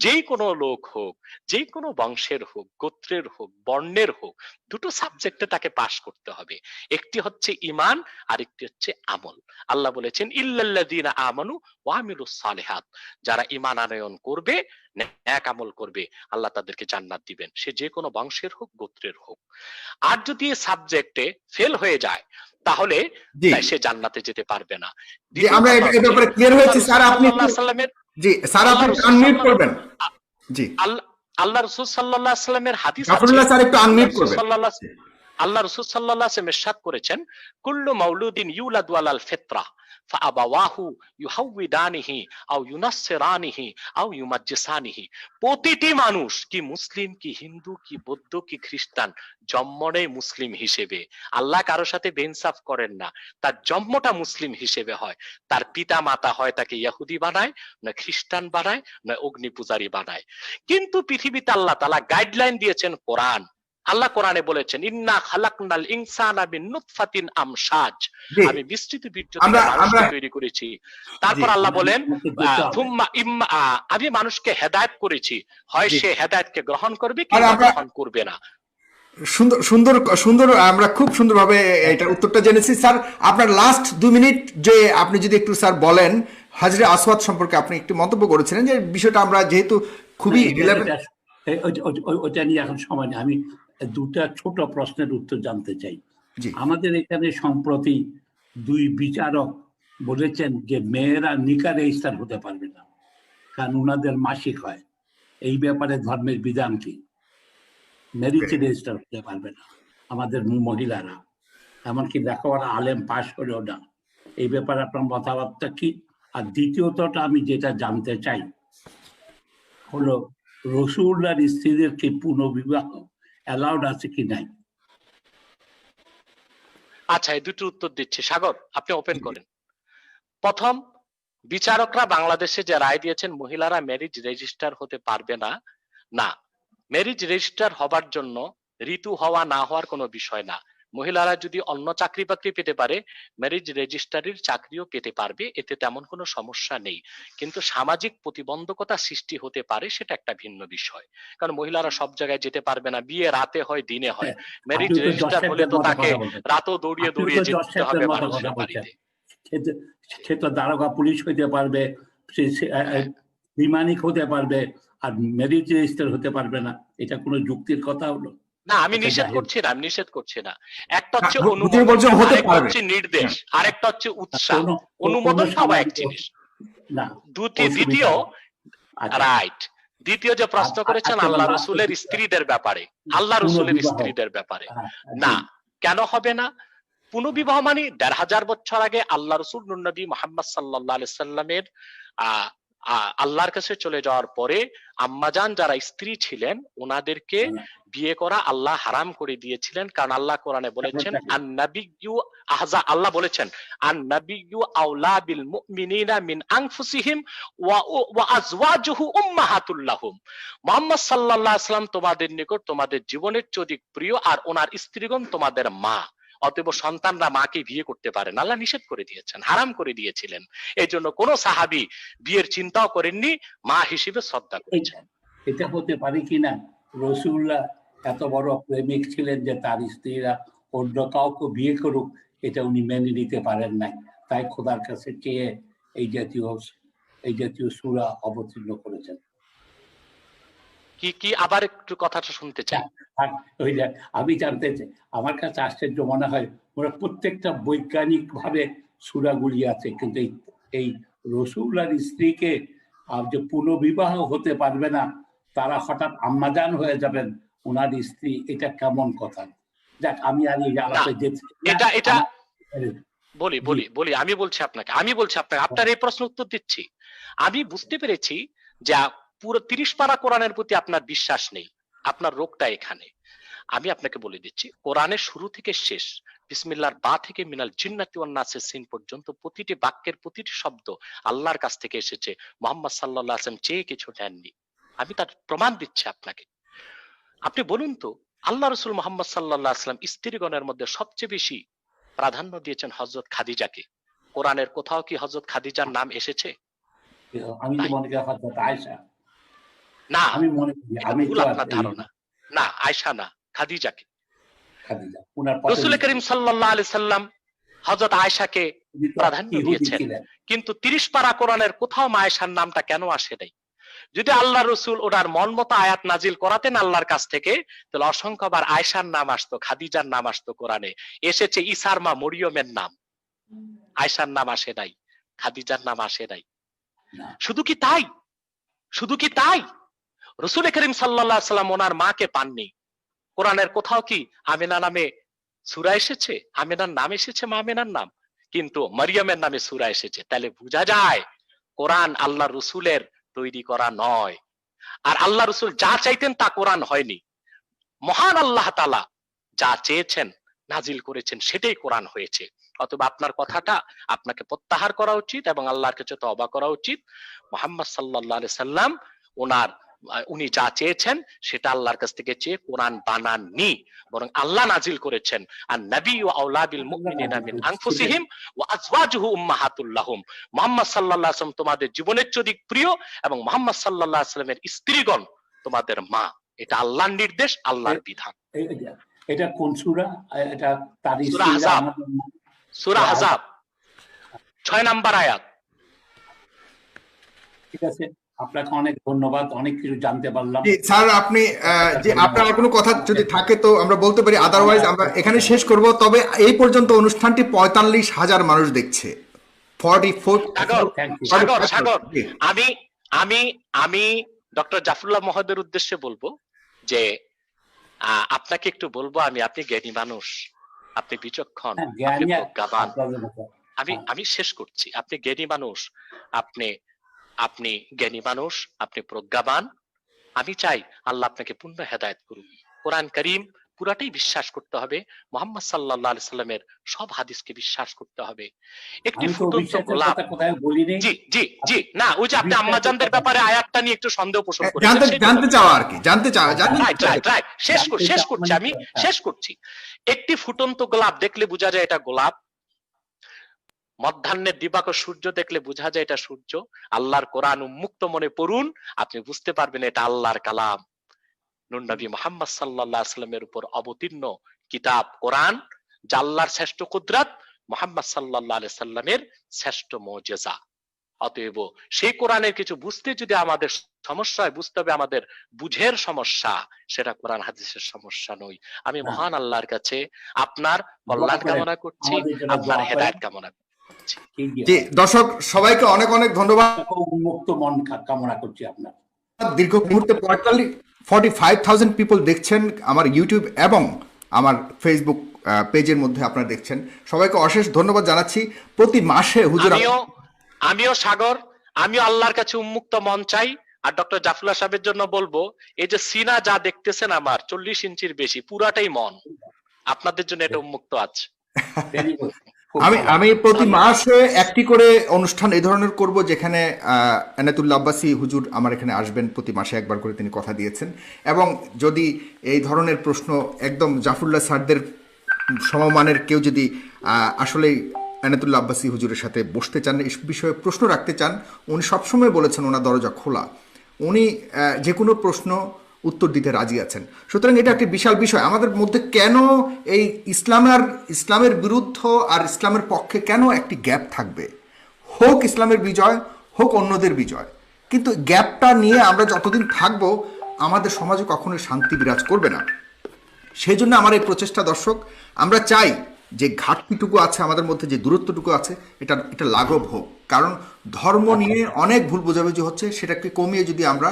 যেই কোনো লোক হোক, যেই কোনো বংশের হোক, গোত্রের হোক, বর্ণের হোক, দুটো সাবজেক্টে তাকে পাশ করতে হবে। একটি হচ্ছে ঈমান আর একটি হচ্ছে আমল। আল্লাহ বলেছেন ইল্লাল্লাযীনা আমানু ওয়া আমিলুস সালিহাত, যারা ঈমান আনয়ন করবে, নেক আমল করবে, আল্লাহ তাদেরকে জান্নাত দিবেন, সে যে কোনো বংশের হোক, গোত্রের হোক। আর যদি এই সাবজেক্টে ফেল হয়ে যায় তাহলে জি সে জান্নাতে যেতে পারবে না। জি, আমরা এটা এর ব্যাপারে ক্লিয়ার হয়েছি স্যার। আপনি জি স্যার, আপনি আনমিউট করবেন। জি, আল্লাহ রাসূল সাল্লাল্লাহু আলাইহি ওয়াসাল্লামের হাদিস আছে, জাফরুল্লাহ স্যার একটু আনমিউট করবেন। আল্লাহ রাসূল সাল্লাল্লাহু আলাইহি ওয়াসাল্লাম ইরশাদ করেছেন, কুল্লু মাউলুদিন ইউলাদু আলাল ফিতরা ফাআবাওয়াহু ইউহাউইদানিহি আও ইউনাসসিরানিহি আও ইউমাজ্জিসানিহি। প্রতিটি মানুষ, কি মুসলিম, কি হিন্দু, কি বৌদ্ধ, কি খ্রিস্টান, জন্মনেই মুসলিম হিসেবে। আল্লাহ কারোর সাথে বেইনসাফ করেন না, তার জন্মটা মুসলিম হিসেবে হয়। তার পিতা মাতা হয় তাকে ইহুদি বানায়, না খ্রিস্টান বানায়, না অগ্নি পূজারী বানায়। কিন্তু পৃথিবীতে আল্লাহ তাআলা গাইডলাইন দিয়েছেন কোরআন। আল্লাহ কোরআনে বলেছেন ইন্না খালাকনাল ইনসানা মিন নুতফাতিন আমশাজ, আমি বিস্তৃত বীর্য থেকে মানুষকে তৈরি করেছি। তারপর আল্লাহ বলেন আমি মানুষকে হেদায়েত করেছি, হয় সে হেদায়েতকে গ্রহণ করবে কিংবা গ্রহণ করবে না। সুন্দর সুন্দর সুন্দর, আমরা খুব সুন্দরভাবে এটার উত্তরটা জেনেছি। স্যার আপনার লাস্ট 2 মিনিট যে আপনি যদি একটু স্যার বলেন, হাজরে আসওয়াদ সম্পর্কে আপনি একটু মন্তব্য করেছিলেন যে বিষয়টা আমরা যেহেতু খুবই ওটা নিয়ে এখন সময় নেই। আমি দুটা ছোট প্রশ্নের উত্তর জানতে চাই। আমাদের এখানে সম্প্রতি 2 বিচারক বলেছেন যে মেয়েরা নিকাহ রেজিস্টার হতে পারবে না, কারণ ওনাদের মাসিক হয়। এই ব্যাপারে ধর্মের বিধান কি? ম্যারিজ রেজিস্টার হতে পারবে না আমাদের মহিলারা, এমনকি লেখাপড়া আলেম পাশ করেও না। এই ব্যাপারে আপনার মতামতটা কি? আর দ্বিতীয়তটা আমি যেটা জানতে চাই হলো, রাসূলুল্লাহর স্ত্রীদের কি পুনর্বিবাহ অ্যালাউড আছে কি নাই? আচ্ছা, এই দুটো উত্তর দিচ্ছি। সাগর, আপনি ওপেন করেন। প্রথম, বিচারকরা বাংলাদেশে যে রায় দিয়েছেন মহিলারা ম্যারিজ রেজিস্টার হতে পারবে না, না, ম্যারিজ রেজিস্টার হবার জন্য ঋতু হওয়া না হওয়ার কোনো বিষয় না। মহিলারা যদি অন্য চাকরি বাকরি পেতে পারে, ম্যারিজ রেজিস্ট্রারির চাকরিও পেতে পারবে, এতে তেমন কোনো সমস্যা নেই। কিন্তু সামাজিক প্রতিবন্ধকতা সৃষ্টি হতে পারে, সেটা একটা ভিন্ন বিষয়। কারণ মহিলারা সব জায়গায় যেতে পারবে না, বিয়ে রাতে হয় দিনে হয়। ম্যারিজ রেজিস্টার হলে তো তাকে রাতও দৌড়িয়ে দৌড়িয়ে যেতে হবে মানুষের বাড়িতে। সে তো দারোগা পুলিশ হইতে পারবে, বিমানিক হতে পারবে, আর ম্যারিজ রেজিস্টার হতে পারবে না। এটা কোনো যুক্তির কথা হলো? না, আমি নিষেধ করছি না, আমি নিষেধ করছি না। একটা হচ্ছে অনুমোদন, আরেকটা হচ্ছে নির্দেশ, আরেকটা হচ্ছে উৎসাহ। অনুমোদন সব এক জিনিস। দ্বিতীয়, রাইট, দ্বিতীয় যে প্রশ্ন করেছেন আল্লাহ রাসূলের স্ত্রীদের ব্যাপারে, আল্লাহ রাসূলের স্ত্রীদের ব্যাপারে না, কেন হবে না? পুনর্বিবাহ মানে ১৫০০ বছর আগে আল্লাহ রাসূল নূর নবী মুহাম্মদ সাল্লাল্লাহু আলাইহি সাল্লামের আল্লাহর কাছে চলে যাওয়ার পরে আম্মাজান যারা স্ত্রী ছিলেন ওনাদেরকে বিয়ে করা আল্লাহ হারাম করে দিয়েছিলেন। কারণ আল্লাহ কোরআনে বলেছেন আল্লাহ বলেছেন আন-নাবিয়্যু আওলা বিল মুমিনিনা মিন আনফুসিহিম ওয়া আজওয়াজুহু উম্মাহাতুল লাহুম। মুহাম্মদ সাল্লাল্লাহু আলাইহি সাল্লাম তোমাদের নিকট তোমাদের জীবনের চেয়ে অধিক প্রিয়, আর ওনার স্ত্রীগণ তোমাদের মা। অতএব সন্তানরা মাকে বিয়ে করতে পারেন, আল্লাহ নিষেধ করে দিয়েছেন, হারাম করে দিয়েছিলেন। এই জন্য কোন সাহাবী বিয়ের চিন্তাও করেননি, মা হিসেবে শ্রদ্ধা করেছেন। এটা হতে পারে কিনা রাসূলুল্লাহ এত বড় প্রেমিক ছিলেন যে তার স্ত্রীরা অন্য কাউকে বিয়ে করুক, এটা উনি মেনে নিতে পারেন নাই, তাই খোদার কাছে চেয়ে এই জাতীয় সূরা অবতীর্ণ করেছেন। কি আবার একটু কথাটা শুনতে চাই। আমি জানতে চাই, আমার কাছে আশ্চর্য মনে হয় ওরা প্রত্যেকটা বৈজ্ঞানিক ভাবে সূরাগুলি আছে, কিন্তু এই রাসূলুল্লাহর স্ত্রীকে যে পুনর্বিবাহ হতে পারবে না, তারা হঠাৎ আম্মাজান হয়ে যাবেন ওনার স্ত্রী, এটা কেমন কথা? যাক, আমি আর এই আলাপে যেতে এটা এটা বলি আমি বলছি আপনাকে আপনার এই প্রশ্ন উত্তর দিচ্ছি। আমি বুঝতে পেরেছি যে পুরো 30 পারা কোরআনের প্রতি আপনার বিশ্বাস নেই, আপনার রোগটা এখানে। আমি আপনাকে বলে দিচ্ছি, কোরআনের শুরু থেকে শেষ, বিসমিল্লাহর বা থেকে মিনাল জিন্নাতি ওয়ান নাসের সিন পর্যন্ত প্রতিটি বাক্যের প্রতিটি শব্দ আল্লাহর কাছ থেকে এসেছে, মুহাম্মদ সাল্লাল্লাহু আলাইহি ওয়াসাল্লাম চেয়ে কিছু নেননি। আমি তার প্রমাণ দিচ্ছি আপনাকে। আপনি বলুন তো, আল্লাহ রাসূল মুহাম্মদ সাল্লাল্লাহু আলাইহি ওয়াসাল্লাম স্ত্রীগণের মধ্যে সবচেয়ে বেশি প্রাধান্য দিয়েছেন হযরত খাদিজাকে। কোরআনের কোথাও কি হযরত খাদিজার নাম এসেছে? আমি তো মনে করি হযরত আয়েশা। না, আমি মনে করি আমি ভুল আপনার ধারণা। না, আয়েশা না, খাদিজাকে। খাদিজা উনার রাসূল করিম সাল্লাল্লাহু আলাইহি সাল্লাম হযরত আয়েশাকে প্রাধান্য দিয়েছেন, কিন্তু 30 পারা কোরআনের কোথাও আয়েশার নামটা কেন আসে নাই? যদি আল্লাহ রসুল ওনার মন মতো আয়াত নাজিল করাতেন আল্লাহর কাছ থেকে, তাহলে অসংখ্যবার আয়েশার নাম আসতো, খাদিজার নাম আসতো। কোরআনে এসেছে ঈসার মা মরিয়মের নাম, আয়েশার নাম আসে নাই, খাদিজার নাম আসে নাই। শুধু কি তাই রাসূল করিম সাল্লাল্লাহু আলাইহি সাল্লাম ওনার মাকে পাননি। কোরআনের কোথাও কি আমিনা নামে সূরা এসেছে? আমিনার নাম এসেছে, মা আমিনার নাম, কিন্তু মরিয়মের নামে সূরা এসেছে। তাহলে বোঝা যায় কোরআন আল্লাহ রসুলের তৈরি করা নয়। আর আল্লাহ রসুল যা চাইতেন তা কোরআন হয়নি। মহান আল্লাহ তাআলা যা চেয়েছেন নাজিল করেছেন সেটাই কোরআন হয়েছে। অথবা আপনার কথাটা আপনাকে প্রত্যাহার করা উচিত এবং আল্লাহর কাছে তওবা করা উচিত। মুহাম্মদ সাল্লাল্লাহু আলাইহি সাল্লাম উনি যা চেয়েছেন সেটা আল্লাহর কাছ থেকে চেয়ে কোরআন বানাননি, বরং আল্লাহ নাজিল করেছেন। আর নবী ওয়া আওলা বিল মুমিনিনা মিন আনফুসিহিম ওয়া আজওয়াজুহু উম্মাহাতুল লাহুম। মুহাম্মদ সাল্লাল্লাহু আলাইহি ওয়াসাল্লাম তোমাদের জীবনের চেয়ে প্রিয় এবং মুহাম্মদ সাল্লাল্লাহু আলাইহি ওয়াসাল্লামের স্ত্রীগণ তোমাদের মা। এটা আল্লাহর নির্দেশ, আল্লাহর বিধান। এটা কোন সূরা? এটা সূরা আহজাব 6 নম্বর আয়াত। ঠিক আছে, আপনাকে অনেক ধন্যবাদ, অনেক কিছু জানতে পারলাম। স্যার আপনি যে আপনার কোনো কথা যদি থাকে তো আমরা বলতে পারি, আদারওয়াইজ আমরা এখানে শেষ করব। তবে এই পর্যন্ত অনুষ্ঠানটি 45,000 মানুষ দেখছে। 44 সাগর, আমি ডক্টর জাফরুল্লাহ মহোদয়ের উদ্দেশ্যে বলবো যে আপনাকে একটু বলবো, আপনি জ্ঞানী মানুষ, আপনি বিচক্ষণ, আপনি প্রজ্ঞাবান। আমি শেষ করছি। আপনি জ্ঞানী মানুষ, আপনি জ্ঞানী মানুষ, আপনি প্রজ্ঞাবান। আমি চাই আল্লাহ আপনাকে পূর্ণ হেদায়েত করুন। কোরআন কারীম পুরাটাই বিশ্বাস করতে হবে, মুহাম্মদ সাল্লাল্লাহু আলাইহি সাল্লামের সব হাদিসকে বিশ্বাস করতে হবে। একটি ফুটন্ত গোলাপ, জি না, ওই যে আপনি আম্মাজানদের ব্যাপারে আয়াতটা নিয়ে একটু সন্দেহ পোষণ করেছেন, জানতে চাওয়া আর কি, শেষ করছি। একটি ফুটন্ত গোলাপ দেখলে বোঝা যায় এটা গোলাপ, মধ্যাহ্নের দিবাকর সূর্য দেখলে বোঝা যায় এটা সূর্য। আল্লাহর কোরআন উন্মুক্ত মনে পড়ুন, আপনি বুঝতে পারবেন এটা আল্লাহর কালাম। নূর নবী মুহাম্মদ সাল্লাল্লাহু আলাইহি ওয়াসাল্লামের উপর অবতীর্ণ কিতাব কোরআন, যা আল্লাহর শ্রেষ্ঠ কুদরত, মুহাম্মদ সাল্লাল্লাহু আলাইহি ওয়াসাল্লামের শ্রেষ্ঠ মুজিজা। অতএব সেই কোরআনের কিছু বুঝতে যদি আমাদের সমস্যা হয়, বুঝতে হবে আমাদের বুঝের সমস্যা, সেটা কোরআন হাদিসের সমস্যা নয়। আমি মহান আল্লাহর কাছে আপনার কল্যাণ কামনা করছি, আপনার হেদায়েত কামনা করছি। জি দর্শক সবাইকে অনেক অনেক ধন্যবাদ। উন্মুক্ত মন কামনা করছি আপনার। দীর্ঘ মুহূর্তে 45,000 পিপল দেখছেন আমার ইউটিউব এবং আমার ফেসবুক পেজের মধ্যে আপনারা দেখছেন। সবাইকে অশেষ ধন্যবাদ জানাচ্ছি। প্রতি মাসে হুজুর আমিও সাগর, আমিও আল্লাহর কাছে উন্মুক্ত মন চাই। আর ডক্টর জাফরুল্লাহ সাহেবের জন্য বলবো, এই যে সিনা যা দেখতেছেন আমার 40 ইঞ্চির বেশি, পুরাটাই মন, আপনাদের জন্য এটা উন্মুক্ত আছে। আমি প্রতি মাসে একটি করে অনুষ্ঠান এই ধরনের করব, যেখানে এনায়েতুল্লাহ আব্বাসী হুজুর আমার এখানে আসবেন, প্রতি মাসে একবার করে তিনি কথা দিয়েছেন। এবং যদি এই ধরনের প্রশ্ন একদম জাফরুল্লাহ স্যারদের সমমানের কেউ যদি আসলেই এনায়েতুল্লাহ আব্বাসী হুজুরের সাথে বসতে চান, এই বিষয়ে প্রশ্ন রাখতে চান, উনি সবসময় বলেছেন ওনার দরজা খোলা, উনি যে কোনো প্রশ্ন উত্তর দিতে রাজি আছেন। সুতরাং এটা একটি বিশাল বিষয়। আমাদের মধ্যে কেন এই ইসলামের বিরুদ্ধ আর ইসলামের পক্ষে কেন একটি গ্যাপ থাকবে? হোক ইসলামের বিজয়, হোক অন্যদের বিজয়, কিন্তু গ্যাপটা নিয়ে আমরা যতদিন থাকবো আমাদের সমাজে কখনোই শান্তি বিরাজ করবে না। সেই জন্য আমার এই প্রচেষ্টা। দর্শক, আমরা চাই যে ঘাটতিটুকু আছে আমাদের মধ্যে, যে দূরত্বটুকু আছে, এটা লাঘব হোক। কারণ ধর্ম নিয়ে অনেক ভুল বোঝাবুঝি হচ্ছে, সেটাকে কমিয়ে যদি আমরা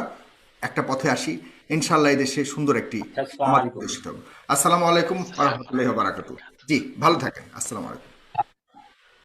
একটা পথে আসি, ইনশাআল্লাহ এই দেশে সুন্দর একটি আসসালামু সমাজ আলাইকুম। প্রতিষ্ঠিত হবে। আসসালামু আলাইকুম ওয়া রাহমাতুল্লাহি ওয়া বারাকাতুহু। জি, ভালো থাকেন। আসসালামু আলাইকুম।